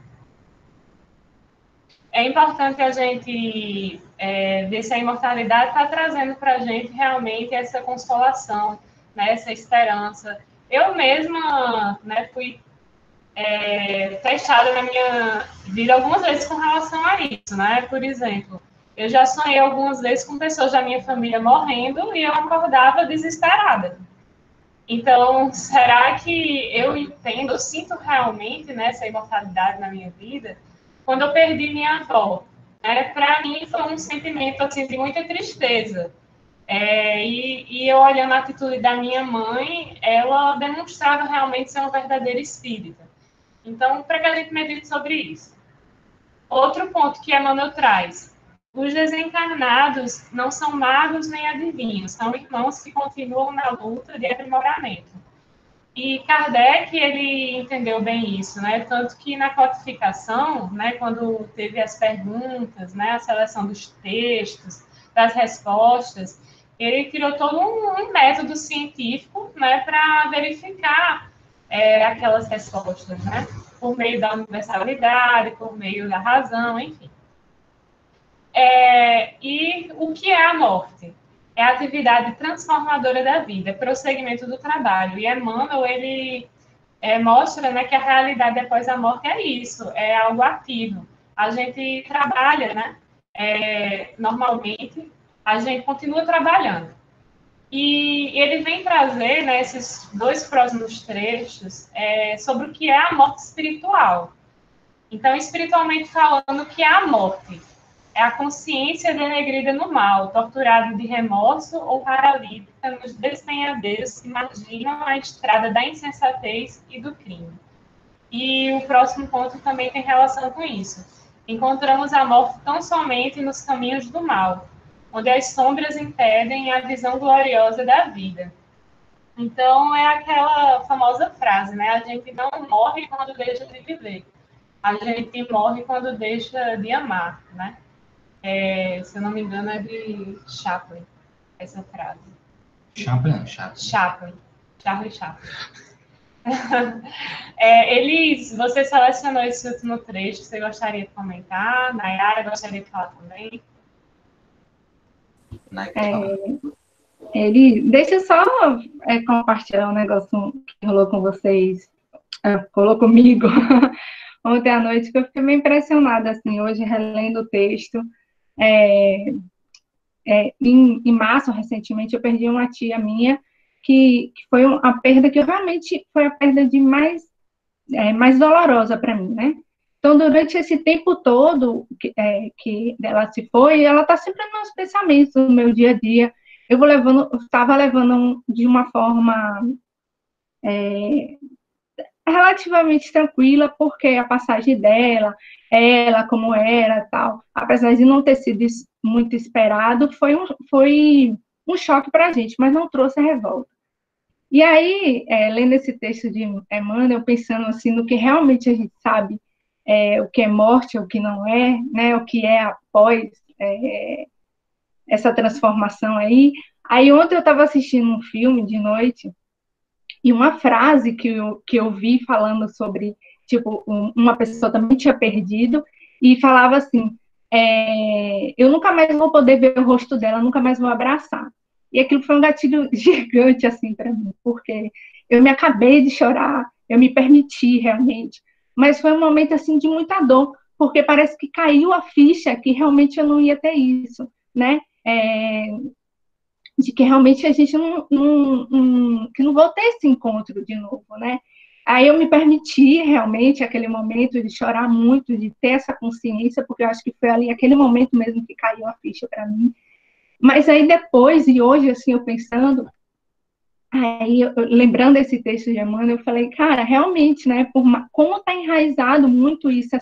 É importante a gente ver se a imortalidade está trazendo para a gente realmente essa consolação, né? Essa esperança. Eu mesma, né, fui fechada na minha vida algumas vezes com relação a isso, né? Por exemplo, eu já sonhei algumas vezes com pessoas da minha família morrendo e eu acordava desesperada. Então, será que eu entendo, eu sinto realmente, né, essa imortalidade na minha vida? Quando eu perdi minha avó, né, para mim foi um sentimento assim, de muita tristeza. E eu olhando a atitude da minha mãe, ela demonstrava realmente ser uma verdadeira espírita. Então, para que a gente medite sobre isso. Outro ponto que Emmanuel traz. Os desencarnados não são magos nem adivinhos, são irmãos que continuam na luta de aprimoramento. E Kardec, ele entendeu bem isso, né? Tanto que na codificação, né, quando teve as perguntas, né, a seleção dos textos, das respostas, ele criou todo um método científico, né, para verificar aquelas respostas, né? Por meio da universalidade, por meio da razão, enfim. E o que é a morte? É a atividade transformadora da vida, é prosseguimento do trabalho. E Emmanuel, ele mostra, né, que a realidade depois da morte é isso, é algo ativo. A gente trabalha, né? Normalmente, a gente continua trabalhando. E ele vem trazer, né, esses 2 próximos trechos sobre o que é a morte espiritual. Então, espiritualmente falando, o que é a morte? É a consciência denegrida no mal, torturado de remorso ou paralítica nos despenhadeiros que marginam a estrada da insensatez e do crime. E o próximo ponto também tem relação com isso. Encontramos a morte tão somente nos caminhos do mal, onde as sombras impedem a visão gloriosa da vida. Então, é aquela famosa frase, né? A gente não morre quando deixa de viver. A gente morre quando deixa de amar, né? Se eu não me engano, é de Chaplin, essa frase. Chaplin. Charlie Chaplin. Você selecionou esse último trecho, você gostaria de comentar? Nayara gostaria de falar também? Deixa eu só compartilhar um negócio que rolou com vocês, rolou comigo ontem à noite, que eu fiquei meio impressionada, assim, hoje relendo o texto. Em março, recentemente, eu perdi uma tia minha, que foi uma perda que realmente foi a perda mais dolorosa para mim, né? Então, durante esse tempo todo que ela se foi, ela está sempre nos meus pensamentos, no meu dia a dia. Eu estava levando de uma forma relativamente tranquila, porque a passagem dela, ela como era, tal, apesar de não ter sido muito esperado, foi um choque para a gente, mas não trouxe a revolta. E aí, lendo esse texto de Emmanuel, pensando assim no que realmente a gente sabe, o que é morte, o que não é, né, o que é após essa transformação aí. Aí ontem eu estava assistindo um filme de noite, e uma frase que eu vi falando sobre, tipo, uma pessoa também tinha perdido, e falava assim, eu nunca mais vou poder ver o rosto dela, nunca mais vou abraçar. E aquilo foi um gatilho gigante, assim, para mim, porque eu me acabei de chorar, eu me permiti realmente, mas foi um momento, assim, de muita dor, porque parece que caiu a ficha que realmente eu não ia ter isso, né? De que realmente a gente que não vou ter esse encontro de novo, né? Aí eu me permiti realmente aquele momento de chorar muito, de ter essa consciência, porque eu acho que foi ali aquele momento mesmo que caiu a ficha para mim. Mas aí depois, e hoje, assim, eu pensando, lembrando esse texto de Emmanuel, eu falei, cara, realmente, né, como está enraizado muito isso,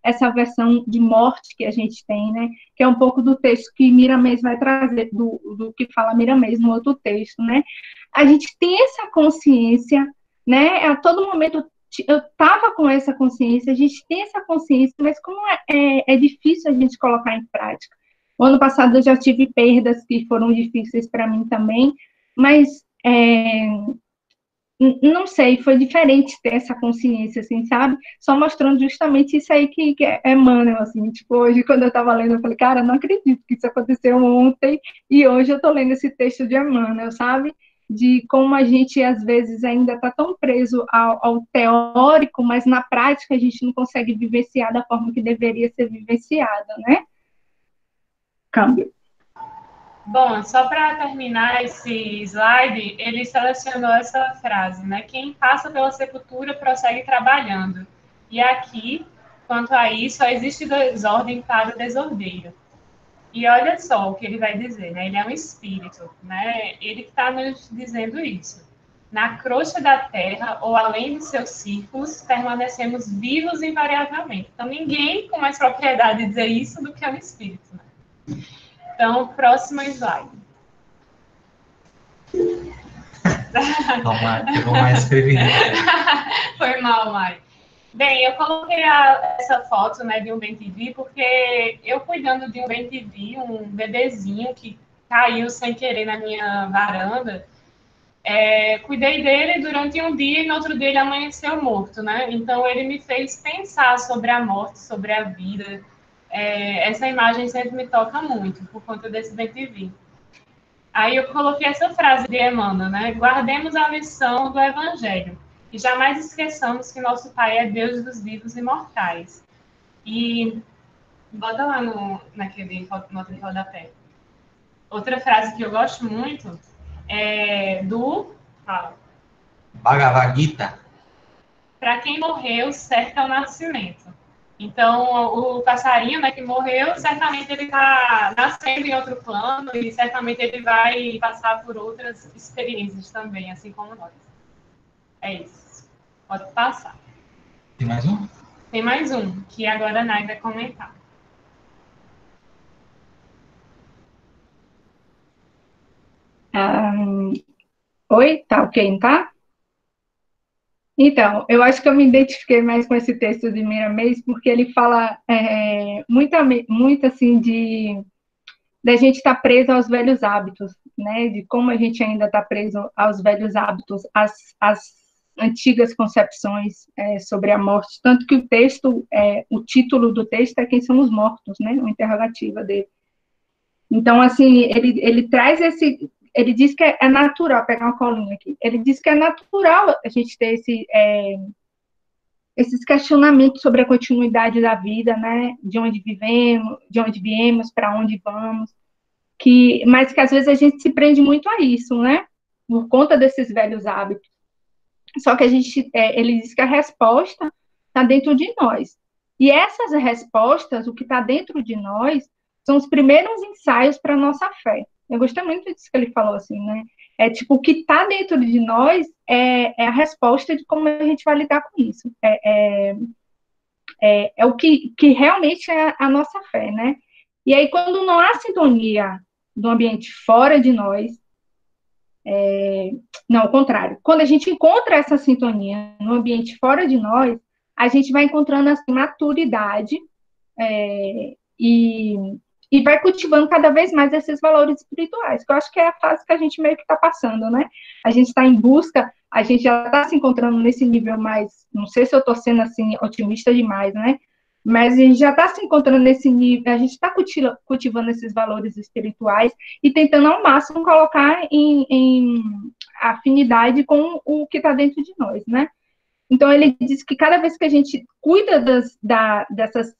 essa versão de morte que a gente tem, né, que é um pouco do texto que Miramês vai trazer, do que fala Miramês no outro texto, né, a gente tem essa consciência, né, a todo momento eu estava com essa consciência, a gente tem essa consciência, mas como é difícil a gente colocar em prática. O ano passado eu já tive perdas que foram difíceis para mim também, mas não sei, foi diferente ter essa consciência, assim, sabe? Só mostrando justamente isso aí que é Emmanuel, assim, tipo, hoje quando eu estava lendo, eu falei, cara, não acredito que isso aconteceu ontem, e hoje eu estou lendo esse texto de Emmanuel, sabe? De como a gente, às vezes, ainda está tão preso ao teórico, mas na prática a gente não consegue vivenciar da forma que deveria ser vivenciada, né? Câmbio. Bom, só para terminar esse slide, ele selecionou essa frase, né? Quem passa pela sepultura prossegue trabalhando. E aqui, quanto a isso, só existe desordem para o desordeiro. E olha só o que ele vai dizer, né? Ele é um espírito, né? Ele está nos dizendo isso. Na crosta da terra, ou além dos seus círculos, permanecemos vivos invariavelmente. Então, ninguém com mais propriedade de dizer isso do que um espírito, né? Então, próximo slide. Pegou mais prevenido. Foi mal, Mari. Bem, eu coloquei essa foto, né, de um bem-te-vi, porque eu cuidando de um bem-te-vi, um bebezinho que caiu sem querer na minha varanda, cuidei dele durante um dia e no outro dia ele amanheceu morto, né? Então, ele me fez pensar sobre a morte, sobre a vida. Essa imagem sempre me toca muito, por conta desse bem-te-vi. Aí eu coloquei essa frase de Emmanuel, né? Guardemos a lição do Evangelho e jamais esqueçamos que nosso Pai é Deus dos vivos e mortais. E bota lá naquele nota de rodapé. Outra frase que eu gosto muito é do... Bhagavad Gita. Para quem morreu, certo é o nascimento. Então, o passarinho, né, que morreu, certamente ele está nascendo em outro plano e certamente ele vai passar por outras experiências também, assim como nós. É isso. Pode passar. Tem mais um? Tem mais um, que agora a Nai vai comentar. Oi, tá ok, não tá? Então, eu acho que eu me identifiquei mais com esse texto de Miramês, porque ele fala muito assim da gente estar preso aos velhos hábitos, né? De como a gente ainda está preso aos velhos hábitos, às antigas concepções sobre a morte. Tanto que o título do texto é Quem são os mortos, né? Uma interrogativa dele. Então, assim, ele traz ele diz que é natural, pegar uma colinha aqui, ele diz que é natural a gente ter esses questionamentos sobre a continuidade da vida, né? De onde vivemos, de onde viemos, para onde vamos, mas que às vezes a gente se prende muito a isso, né? Por conta desses velhos hábitos. Só que ele diz que a resposta está dentro de nós. E essas respostas, o que está dentro de nós, são os primeiros ensaios para a nossa fé. Eu gostei muito disso que ele falou, assim, né? É tipo, o que está dentro de nós é a resposta de como a gente vai lidar com isso. É o que realmente é a nossa fé, né? E aí, quando não há sintonia do ambiente fora de nós, não, ao contrário. Quando a gente encontra essa sintonia no ambiente fora de nós, a gente vai encontrando assim, maturidade e vai cultivando cada vez mais esses valores espirituais, que eu acho que é a fase que a gente meio que está passando, né? A gente está em busca, a gente já está se encontrando nesse nível mais, não sei se eu estou sendo assim otimista demais, né? Mas a gente já está se encontrando nesse nível, a gente está cultivando esses valores espirituais e tentando ao máximo colocar em afinidade com o que está dentro de nós, né? Então, ele diz que cada vez que a gente cuida dessas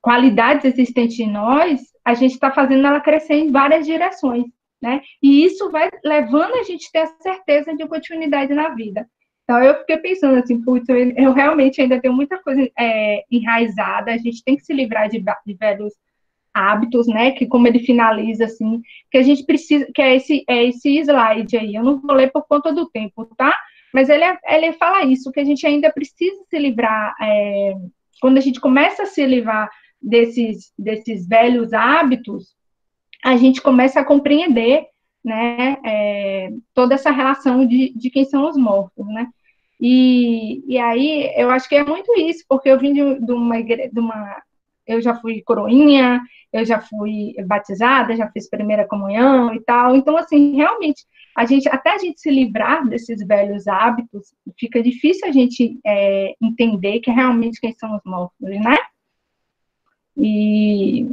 qualidades existentes em nós, a gente está fazendo ela crescer em várias direções, né? E isso vai levando a gente a ter a certeza de continuidade na vida. Então, eu fiquei pensando assim, putz, eu realmente ainda tenho muita coisa enraizada, a gente tem que se livrar de velhos hábitos, né, que como ele finaliza, assim, que a gente precisa, que é esse slide aí, eu não vou ler por conta do tempo, tá? Mas ele fala isso, que a gente ainda precisa se livrar, quando a gente começa a se livrar desses velhos hábitos, a gente começa a compreender, né, toda essa relação de quem são os mortos, né? E aí, eu acho que é muito isso, porque eu vim de uma igreja, eu já fui coroinha, eu já fui batizada, já fiz primeira comunhão e tal, então, assim, realmente, até a gente se livrar desses velhos hábitos, fica difícil a gente entender que realmente quem são os mortos, né? E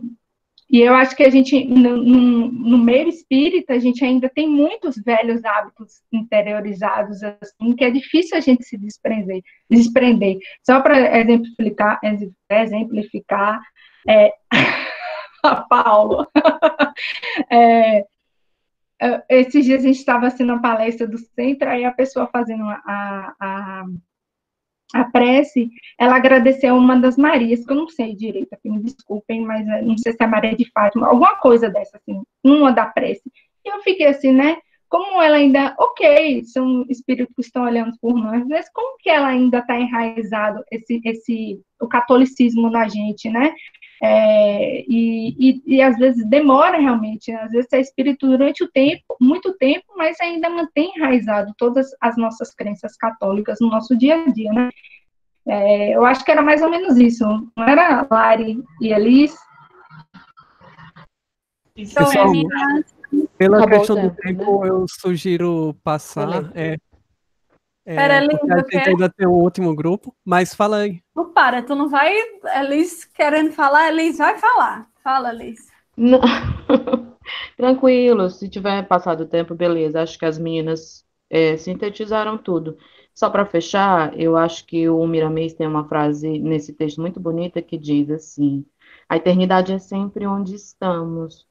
eu acho que a gente, no meio espírita, a gente ainda tem muitos velhos hábitos interiorizados, assim, que é difícil a gente se desprender. Só para exemplificar a Paulo. Esses dias a gente estava assim na palestra do centro, aí a pessoa fazendo a prece, ela agradeceu uma das Marias, que eu não sei direito, aqui, me desculpem, mas não sei se é a Maria de Fátima, alguma coisa dessa, assim, uma da prece. E eu fiquei assim, né, como ela ainda, ok, são espíritos que estão olhando por nós, mas como que ela ainda está enraizado, o catolicismo na gente, né? E às vezes demora realmente, às vezes é espírito durante muito tempo, mas ainda mantém enraizado todas as nossas crenças católicas no nosso dia a dia, né? Eu acho que era mais ou menos isso, não era, Lari e Elis? Pessoal, pela Acabou questão o do tempo, tempo, eu sugiro passar. Pera, Porque Linda, a gente ainda tem um último grupo, mas fala aí. Não para, tu não vai, Elis querendo falar, Elis vai falar. Fala, Elis. Não. Tranquilo, se tiver passado o tempo, beleza. Acho que as meninas sintetizaram tudo. Só para fechar, eu acho que o Miramês tem uma frase nesse texto muito bonita que diz assim: a eternidade é sempre onde estamos.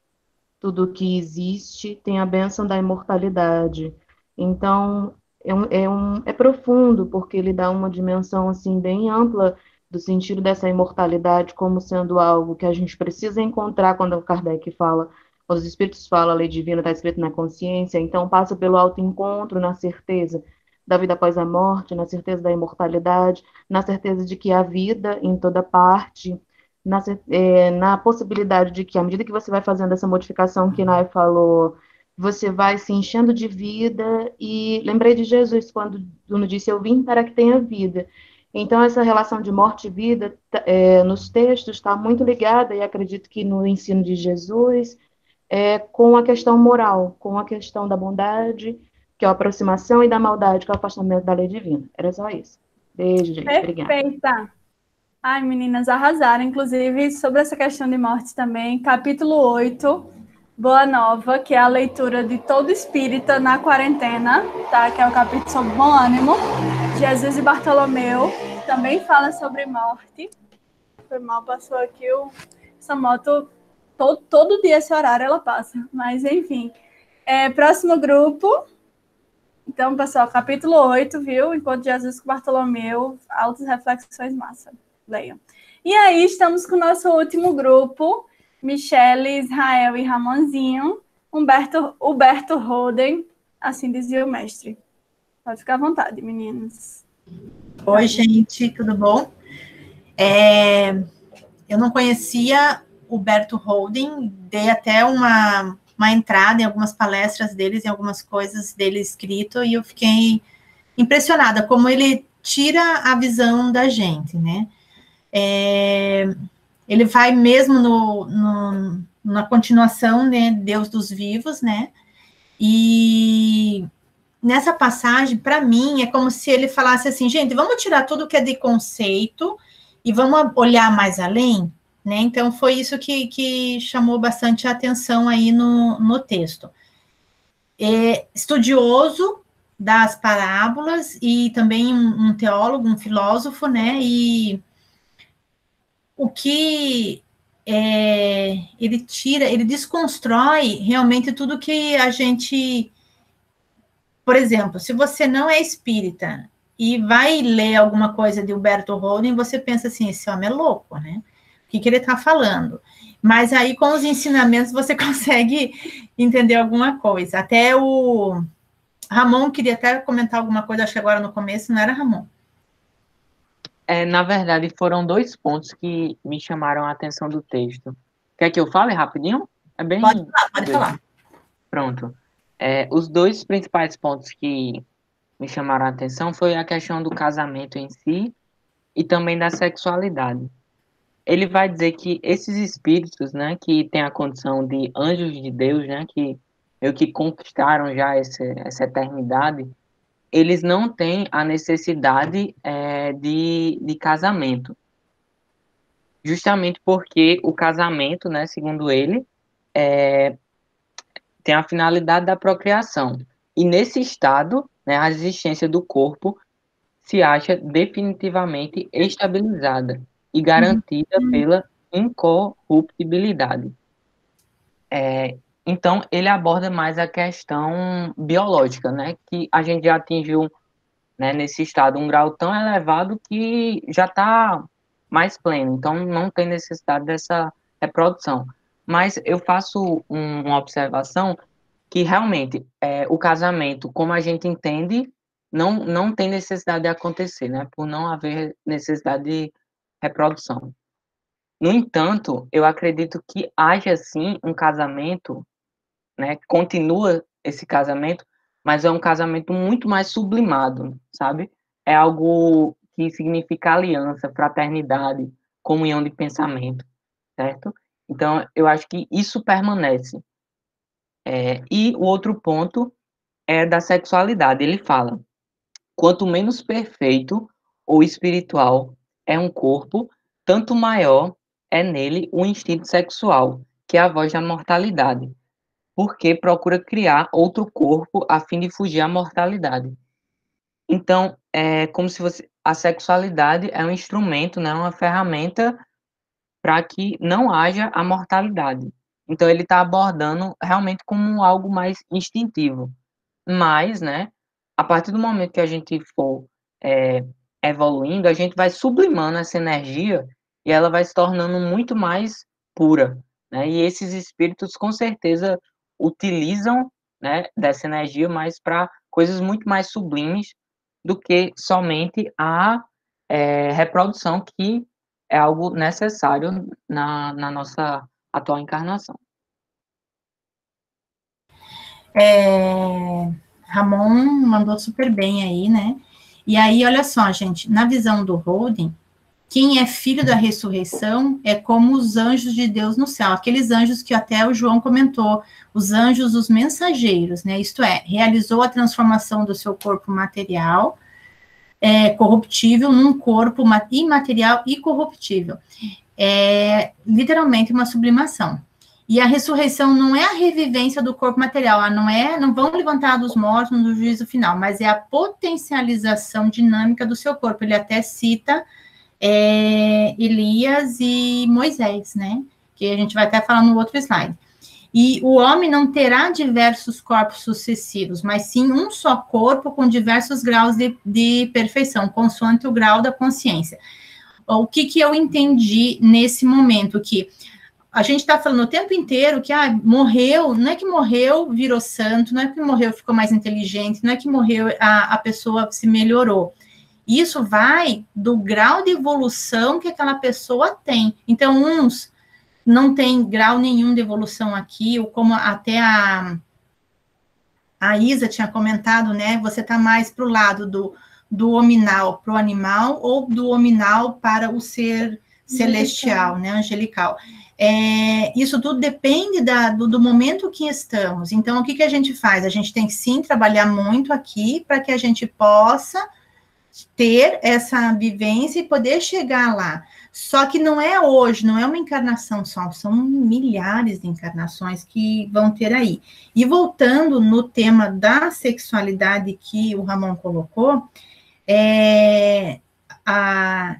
Tudo que existe tem a bênção da imortalidade. Então, é profundo, porque ele dá uma dimensão assim bem ampla do sentido dessa imortalidade como sendo algo que a gente precisa encontrar quando Kardec fala, os espíritos falam, a lei divina está escrito na consciência, então passa pelo autoencontro, na certeza da vida após a morte, na certeza da imortalidade, na certeza de que há vida em toda parte, na possibilidade de que, à medida que você vai fazendo essa modificação que Nai falou, você vai se enchendo de vida, e lembrei de Jesus quando Bruno disse, eu vim para que tenha vida. Então, essa relação de morte e vida nos textos está muito ligada, e acredito que no ensino de Jesus, com a questão moral, com a questão da bondade, que é a aproximação, e da maldade, que é o afastamento da lei divina. Era só isso. Beijo, gente. Obrigada. Perfeita. Ai, meninas, arrasaram. Inclusive, sobre essa questão de morte também, capítulo 8, Boa Nova, que é a leitura de todo espírita na quarentena, tá? Que é o capítulo sobre bom ânimo. Jesus e Bartolomeu também fala sobre morte. Foi mal, passou aqui essa moto, todo dia esse horário ela passa. Mas, enfim. Próximo grupo. Então, pessoal, capítulo 8, viu? Enquanto Jesus com Bartolomeu, altas reflexões massa. Leiam. E aí, estamos com o nosso último grupo, Michele, Israel e Ramonzinho, Huberto Roden, assim dizia o mestre. Pode ficar à vontade, meninas. Oi, gente, tudo bom? Eu não conhecia Huberto Roden, dei até uma entrada em algumas palestras deles, em algumas coisas dele escrito, e eu fiquei impressionada como ele tira a visão da gente, né? Ele vai mesmo na continuação, né, Deus dos vivos, né? E nessa passagem, para mim, é como se ele falasse assim, gente, vamos tirar tudo que é de conceito e vamos olhar mais além, né? Então, foi isso que chamou bastante a atenção aí no texto. Estudioso das parábolas e também um teólogo, um filósofo, né? E o que ele tira, ele desconstrói realmente tudo que a gente... Por exemplo, se você não é espírita e vai ler alguma coisa de Huberto Roden, você pensa assim, esse homem é louco, né? O que ele está falando? Mas aí, com os ensinamentos, você consegue entender alguma coisa. Até o Ramon queria até comentar alguma coisa, acho que agora no começo, não era, Ramon? Na verdade, foram 2 pontos que me chamaram a atenção do texto. Quer que eu fale rapidinho? Pode falar. Pronto. Os 2 principais pontos que me chamaram a atenção foi a questão do casamento em si e também da sexualidade. Ele vai dizer que esses espíritos, né, que têm a condição de anjos de Deus, né, que meio que conquistaram já essa eternidade, eles não têm a necessidade de casamento. Justamente porque o casamento, né, segundo ele, tem a finalidade da procriação. E nesse estado, né, a existência do corpo se acha definitivamente estabilizada e garantida pela incorruptibilidade. Então, ele aborda mais a questão biológica, né, que a gente já atingiu, né, nesse estado um grau tão elevado que já está mais pleno, então não tem necessidade dessa reprodução. Mas eu faço uma observação que realmente o casamento, como a gente entende, não tem necessidade de acontecer, né, por não haver necessidade de reprodução. No entanto, eu acredito que haja sim um casamento, né, continua esse casamento, mas é um casamento muito mais sublimado, sabe? É algo que significa aliança, fraternidade, comunhão de pensamento, certo? Então, eu acho que isso permanece. E o outro ponto é da sexualidade. Ele fala, quanto menos perfeito ou espiritual é um corpo, tanto maior é nele o instinto sexual, que é a voz da mortalidade, porque procura criar outro corpo a fim de fugir à mortalidade. Então, é como se a sexualidade é um instrumento, né, uma ferramenta para que não haja a mortalidade. Então, ele está abordando realmente como algo mais instintivo. Mas, né, a partir do momento que a gente for evoluindo, a gente vai sublimando essa energia e ela vai se tornando muito mais pura, né? E esses espíritos, com certeza, utilizam, né, dessa energia mais para coisas muito mais sublimes do que somente a reprodução, que é algo necessário na nossa atual encarnação. Ramon mandou super bem aí, né? E aí, olha só, gente, na visão do Holden, quem é filho da ressurreição é como os anjos de Deus no céu, aqueles anjos que até o João comentou, os anjos, os mensageiros, né? Isto é, realizou a transformação do seu corpo material, corruptível, num corpo imaterial e corruptível. É literalmente uma sublimação. E a ressurreição não é a revivência do corpo material, não vão levantar dos mortos no juízo final, mas é a potencialização dinâmica do seu corpo. Ele até cita Elias e Moisés, né? Que a gente vai até falar no outro slide. E o homem não terá diversos corpos sucessivos, mas sim um só corpo com diversos graus de perfeição, consoante o grau da consciência. O que eu entendi nesse momento? Que a gente está falando o tempo inteiro que morreu, não é que morreu, virou santo, não é que morreu, ficou mais inteligente, não é que morreu, a pessoa se melhorou. Isso vai do grau de evolução que aquela pessoa tem. Então, uns não tem grau nenhum de evolução aqui, ou como até a Isa tinha comentado, né? Você está mais para o lado do hominal para o animal, ou do hominal para o ser celestial, né? Angelical. Isso tudo depende do momento que estamos. Então, o que a gente faz? A gente tem que, sim, trabalhar muito aqui para que a gente possa ter essa vivência e poder chegar lá. Só que não é hoje, não é uma encarnação só, são milhares de encarnações que vão ter aí. E voltando no tema da sexualidade que o Ramon colocou,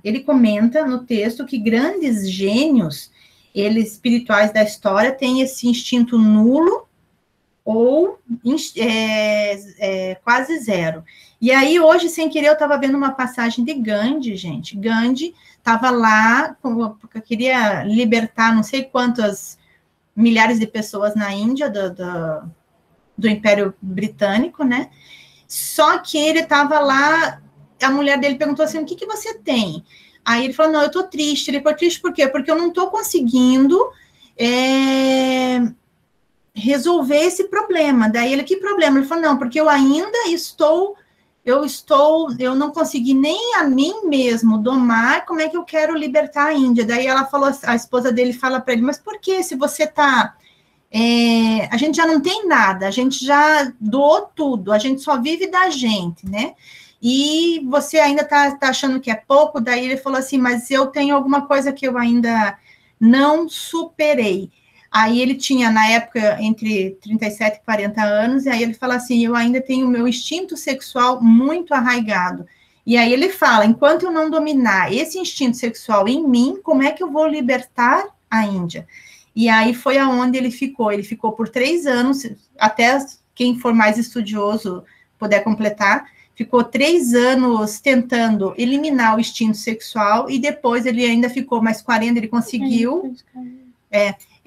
ele comenta no texto que grandes gênios, eles espirituais da história, têm esse instinto nulo ou quase zero. E aí, hoje, sem querer, eu estava vendo uma passagem de Gandhi, gente. Gandhi estava lá, porque queria libertar não sei quantas milhares de pessoas na Índia, do Império Britânico, né? Só que ele estava lá, a mulher dele perguntou assim, o que você tem? Aí ele falou, não, eu estou triste. Ele falou, triste por quê? Porque eu não estou conseguindo resolver esse problema. Daí ele, que problema? Ele falou, não, porque eu ainda eu não consegui nem a mim mesmo domar, como é que eu quero libertar a Índia? Daí ela falou, a esposa dele fala para ele, mas por que se você está... a gente já não tem nada, a gente já doou tudo, a gente só vive da gente, né? E você ainda tá achando que é pouco? Daí ele falou assim, mas eu tenho alguma coisa que eu ainda não superei. Aí ele tinha, na época, entre 37 e 40 anos, e aí ele fala assim, eu ainda tenho o meu instinto sexual muito arraigado. E aí ele fala, enquanto eu não dominar esse instinto sexual em mim, como é que eu vou libertar a Índia? E aí foi aonde ele ficou por 3 anos, até quem for mais estudioso puder completar, ficou 3 anos tentando eliminar o instinto sexual, e depois ele ainda ficou mais 40, ele conseguiu...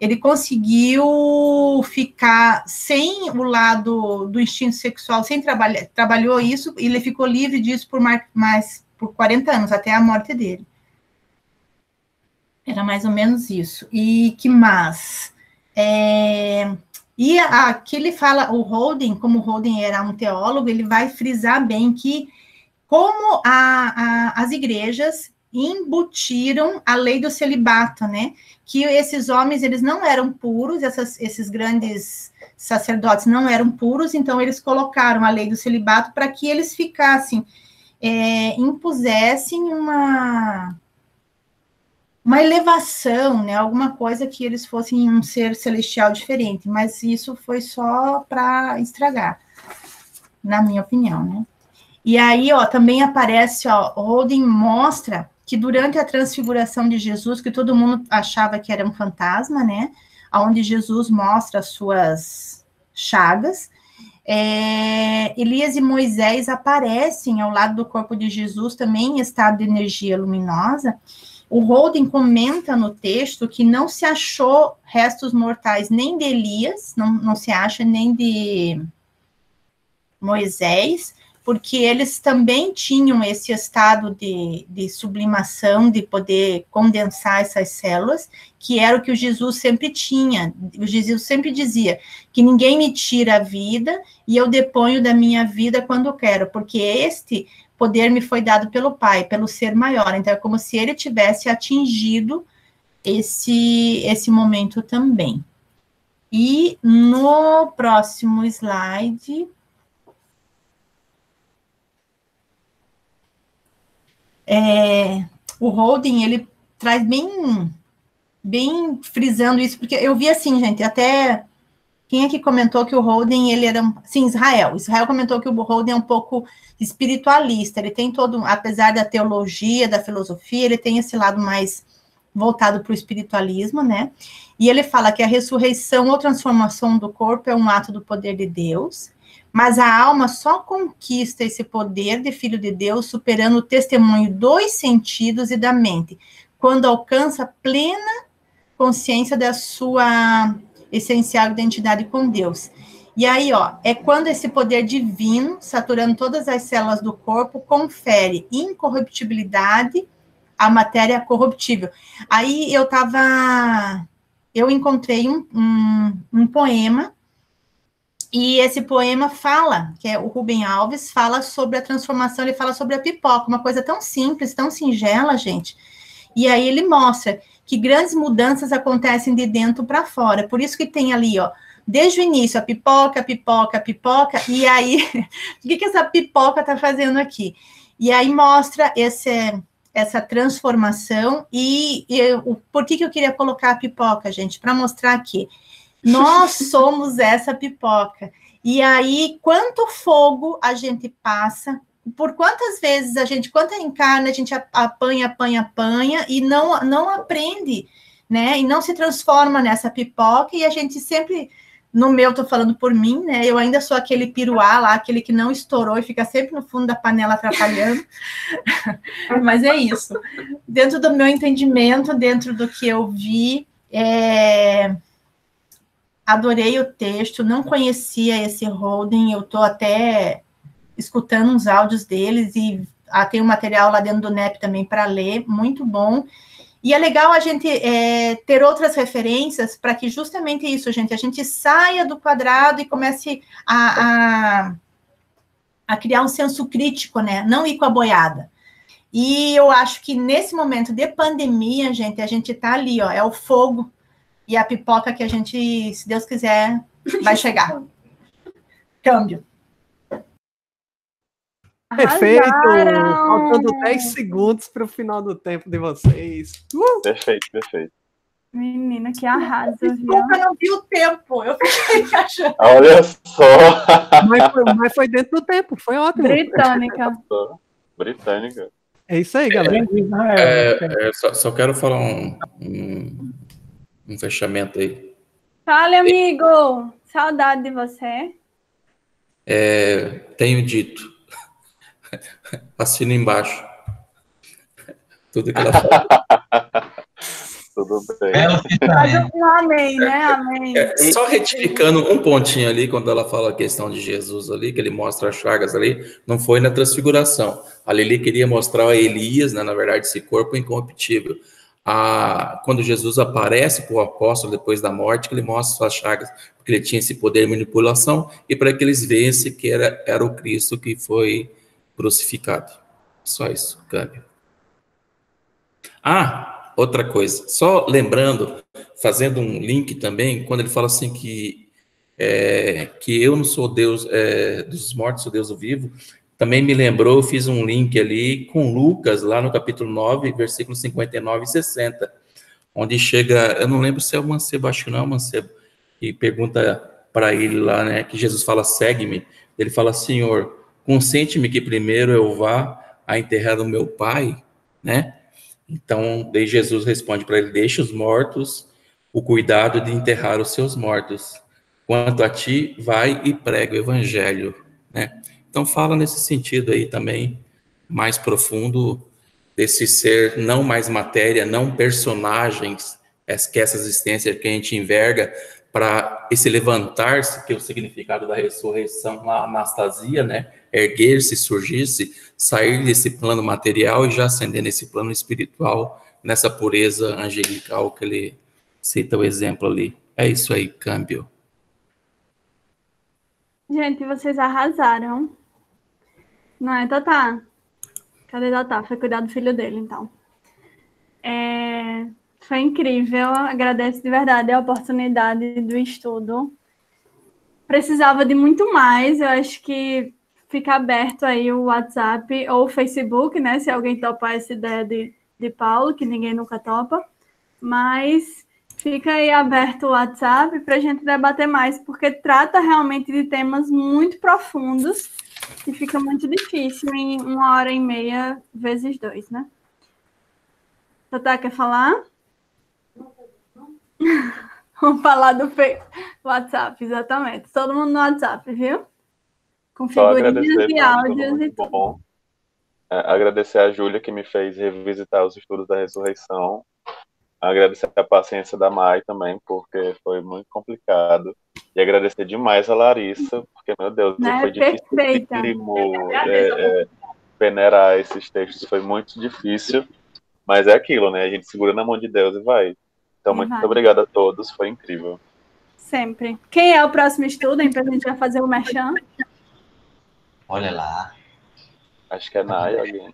ele conseguiu ficar sem o lado do instinto sexual, sem trabalhar, trabalhou isso, e ele ficou livre disso por 40 anos, até a morte dele. Era mais ou menos isso. E que mais? E aqui ele fala, o Holden, como o Holden era um teólogo, ele vai frisar bem que como as igrejas embutiram a lei do celibato, né? Que esses homens, eles não eram puros, esses grandes sacerdotes não eram puros, então eles colocaram a lei do celibato para que eles ficassem, impusessem uma elevação, né? Alguma coisa que eles fossem um ser celestial diferente, mas isso foi só para estragar, na minha opinião, né? E aí, também aparece, Holden mostra que durante a transfiguração de Jesus, que todo mundo achava que era um fantasma, né? Onde Jesus mostra as suas chagas, Elias e Moisés aparecem ao lado do corpo de Jesus, também em estado de energia luminosa. O Holden comenta no texto que não se achou restos mortais nem de Elias, não se acha nem de Moisés, porque eles também tinham esse estado de sublimação, de poder condensar essas células, que era o que o Jesus sempre tinha. O Jesus sempre dizia que ninguém me tira a vida e eu deponho da minha vida quando quero, porque este poder me foi dado pelo Pai, pelo ser maior. Então, é como se ele tivesse atingido esse momento também. E no próximo slide... o Holden, ele traz bem frisando isso, porque eu vi assim, gente, até quem é que comentou que o Holden, ele era, sim, Israel comentou que o Holden é um pouco espiritualista, ele tem todo, apesar da teologia, da filosofia, ele tem esse lado mais voltado para o espiritualismo, né, e ele fala que a ressurreição ou transformação do corpo é um ato do poder de Deus, mas a alma só conquista esse poder de filho de Deus superando o testemunho dos sentidos e da mente, quando alcança plena consciência da sua essencial identidade com Deus. E aí, é quando esse poder divino, saturando todas as células do corpo, confere incorruptibilidade à matéria corruptível. Aí eu encontrei um poema. E esse poema fala, que é o Rubem Alves, fala sobre a transformação, ele fala sobre a pipoca, uma coisa tão simples, tão singela, gente. E aí ele mostra que grandes mudanças acontecem de dentro para fora. Por isso que tem ali, desde o início, a pipoca, e aí, o que essa pipoca está fazendo aqui? E aí mostra essa transformação, e por que eu queria colocar a pipoca, gente? Para mostrar que nós somos essa pipoca. E aí, quanto fogo a gente passa, por quantas vezes quanto encarna, a gente apanha, e não aprende, né? E não se transforma nessa pipoca, e a gente sempre, no meu, tô falando por mim, né? Eu ainda sou aquele piruá lá, aquele que não estourou e fica sempre no fundo da panela atrapalhando. Mas é isso. Dentro do meu entendimento, dentro do que eu vi, adorei o texto, não conhecia esse Holden, eu estou até escutando uns áudios deles, e tem um material lá dentro do NEP também para ler, muito bom. E é legal a gente ter outras referências para que justamente isso, gente, a gente saia do quadrado e comece a criar um senso crítico, né? Não ir com a boiada. E eu acho que nesse momento de pandemia, gente, a gente está ali, é o fogo e a pipoca que a gente, se Deus quiser, vai chegar. Câmbio. Perfeito! Faltando 10 segundos para o final do tempo de vocês. Perfeito. Menina, que arrasa, viu? Eu não vi o tempo, eu fiquei achando. Olha só! Mas foi dentro do tempo, foi ótimo. Britânica. É isso aí, galera. Só quero falar um fechamento aí. Fale, amigo! Saudade de você. Tenho dito. Assina embaixo. Tudo que ela fala. Tudo bem. Amém, né? Amém. Só retificando um pontinho ali, quando ela fala a questão de Jesus ali, que ele mostra as chagas ali, não foi na transfiguração. A Lili queria mostrar a Elias, né, na verdade, esse corpo incorruptível. Quando Jesus aparece para o apóstolo depois da morte, que ele mostra suas chagas, porque ele tinha esse poder de manipulação, e para que eles vissem que era o Cristo que foi crucificado. Só isso, câmbio. Outra coisa, só lembrando, fazendo um link também, quando ele fala assim que eu não sou Deus dos mortos, sou Deus do vivo, também me lembrou, eu fiz um link ali com Lucas, lá no capítulo 9, versículos 59 e 60, onde chega, eu não lembro se é o mancebo, acho que não é o mancebo, e pergunta para ele lá, né, que Jesus fala, segue-me, ele fala, Senhor, consente-me que primeiro eu vá a enterrar o meu pai, né? Então, daí Jesus responde para ele, deixa os mortos o cuidado de enterrar os seus mortos. Quanto a ti, vai e prega o evangelho, né? Então fala nesse sentido aí também, mais profundo, desse ser não mais matéria, não personagens, que essa existência que a gente enverga para esse levantar-se, que é o significado da ressurreição, na anastasia, né? Erguer-se, surgir-se, sair desse plano material e já ascender nesse plano espiritual, nessa pureza angelical que ele cita o exemplo ali. É isso aí, câmbio. Gente, vocês arrasaram. Não é, Tatá? Cadê Tatá? Foi cuidar do filho dele, então. Foi incrível. Agradeço de verdade a oportunidade do estudo. Precisava de muito mais. Eu acho que fica aberto aí o WhatsApp ou o Facebook, né? Se alguém topar essa ideia de Paulo, que ninguém nunca topa. Mas fica aí aberto o WhatsApp para a gente debater mais, porque trata realmente de temas muito profundos e fica muito difícil em 1h30 vezes 2, né? Tatá, quer falar? Vamos falar do WhatsApp, exatamente. Todo mundo no WhatsApp, viu? Com figurinhas e áudios e tudo. Bom. Agradecer a Júlia, que me fez revisitar os estudos da ressurreição. Agradecer a paciência da Mai também, porque foi muito complicado. E agradecer demais a Larissa, porque, meu Deus, foi dificílimo peneirar esses textos, foi muito difícil. Mas é aquilo, né? A gente segura na mão de Deus e vai. Então, muito obrigado a todos, foi incrível. Sempre. Quem é o próximo estudo, hein? Pra gente já fazer o merchan? Olha lá. Acho que é Nai, alguém.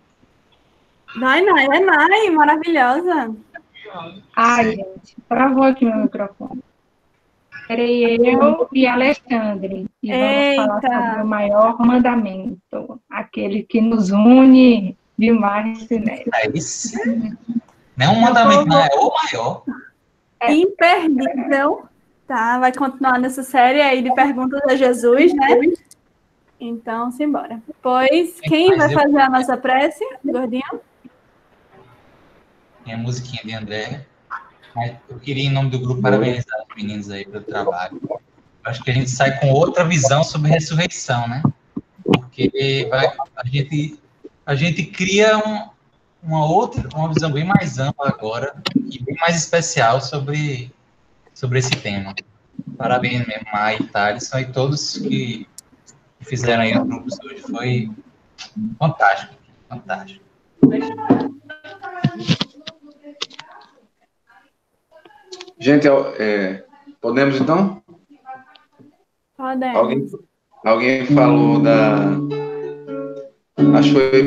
Nai, é Nai, maravilhosa. Ai, gente, travou aqui meu microfone. Serei eu e Alexandre. E vamos falar sobre o maior mandamento, aquele que nos une demais, né? É isso. Não é um mandamento, não, é o maior. Imperdível. Tá, vai continuar nessa série aí de perguntas a Jesus, né? Então, simbora. Pois, quem vai fazer a nossa prece, Gordinho? Tem a musiquinha de André. Eu queria, em nome do grupo, parabenizar os meninos aí pelo trabalho. Acho que a gente sai com outra visão sobre ressurreição, né? Porque a gente cria uma visão bem mais ampla agora e bem mais especial sobre esse tema. Parabéns mesmo, Mai, Thalisson e todos que fizeram aí o grupo hoje. Foi fantástico, fantástico. Gente, podemos então? Podemos. Alguém falou da... Acho que foi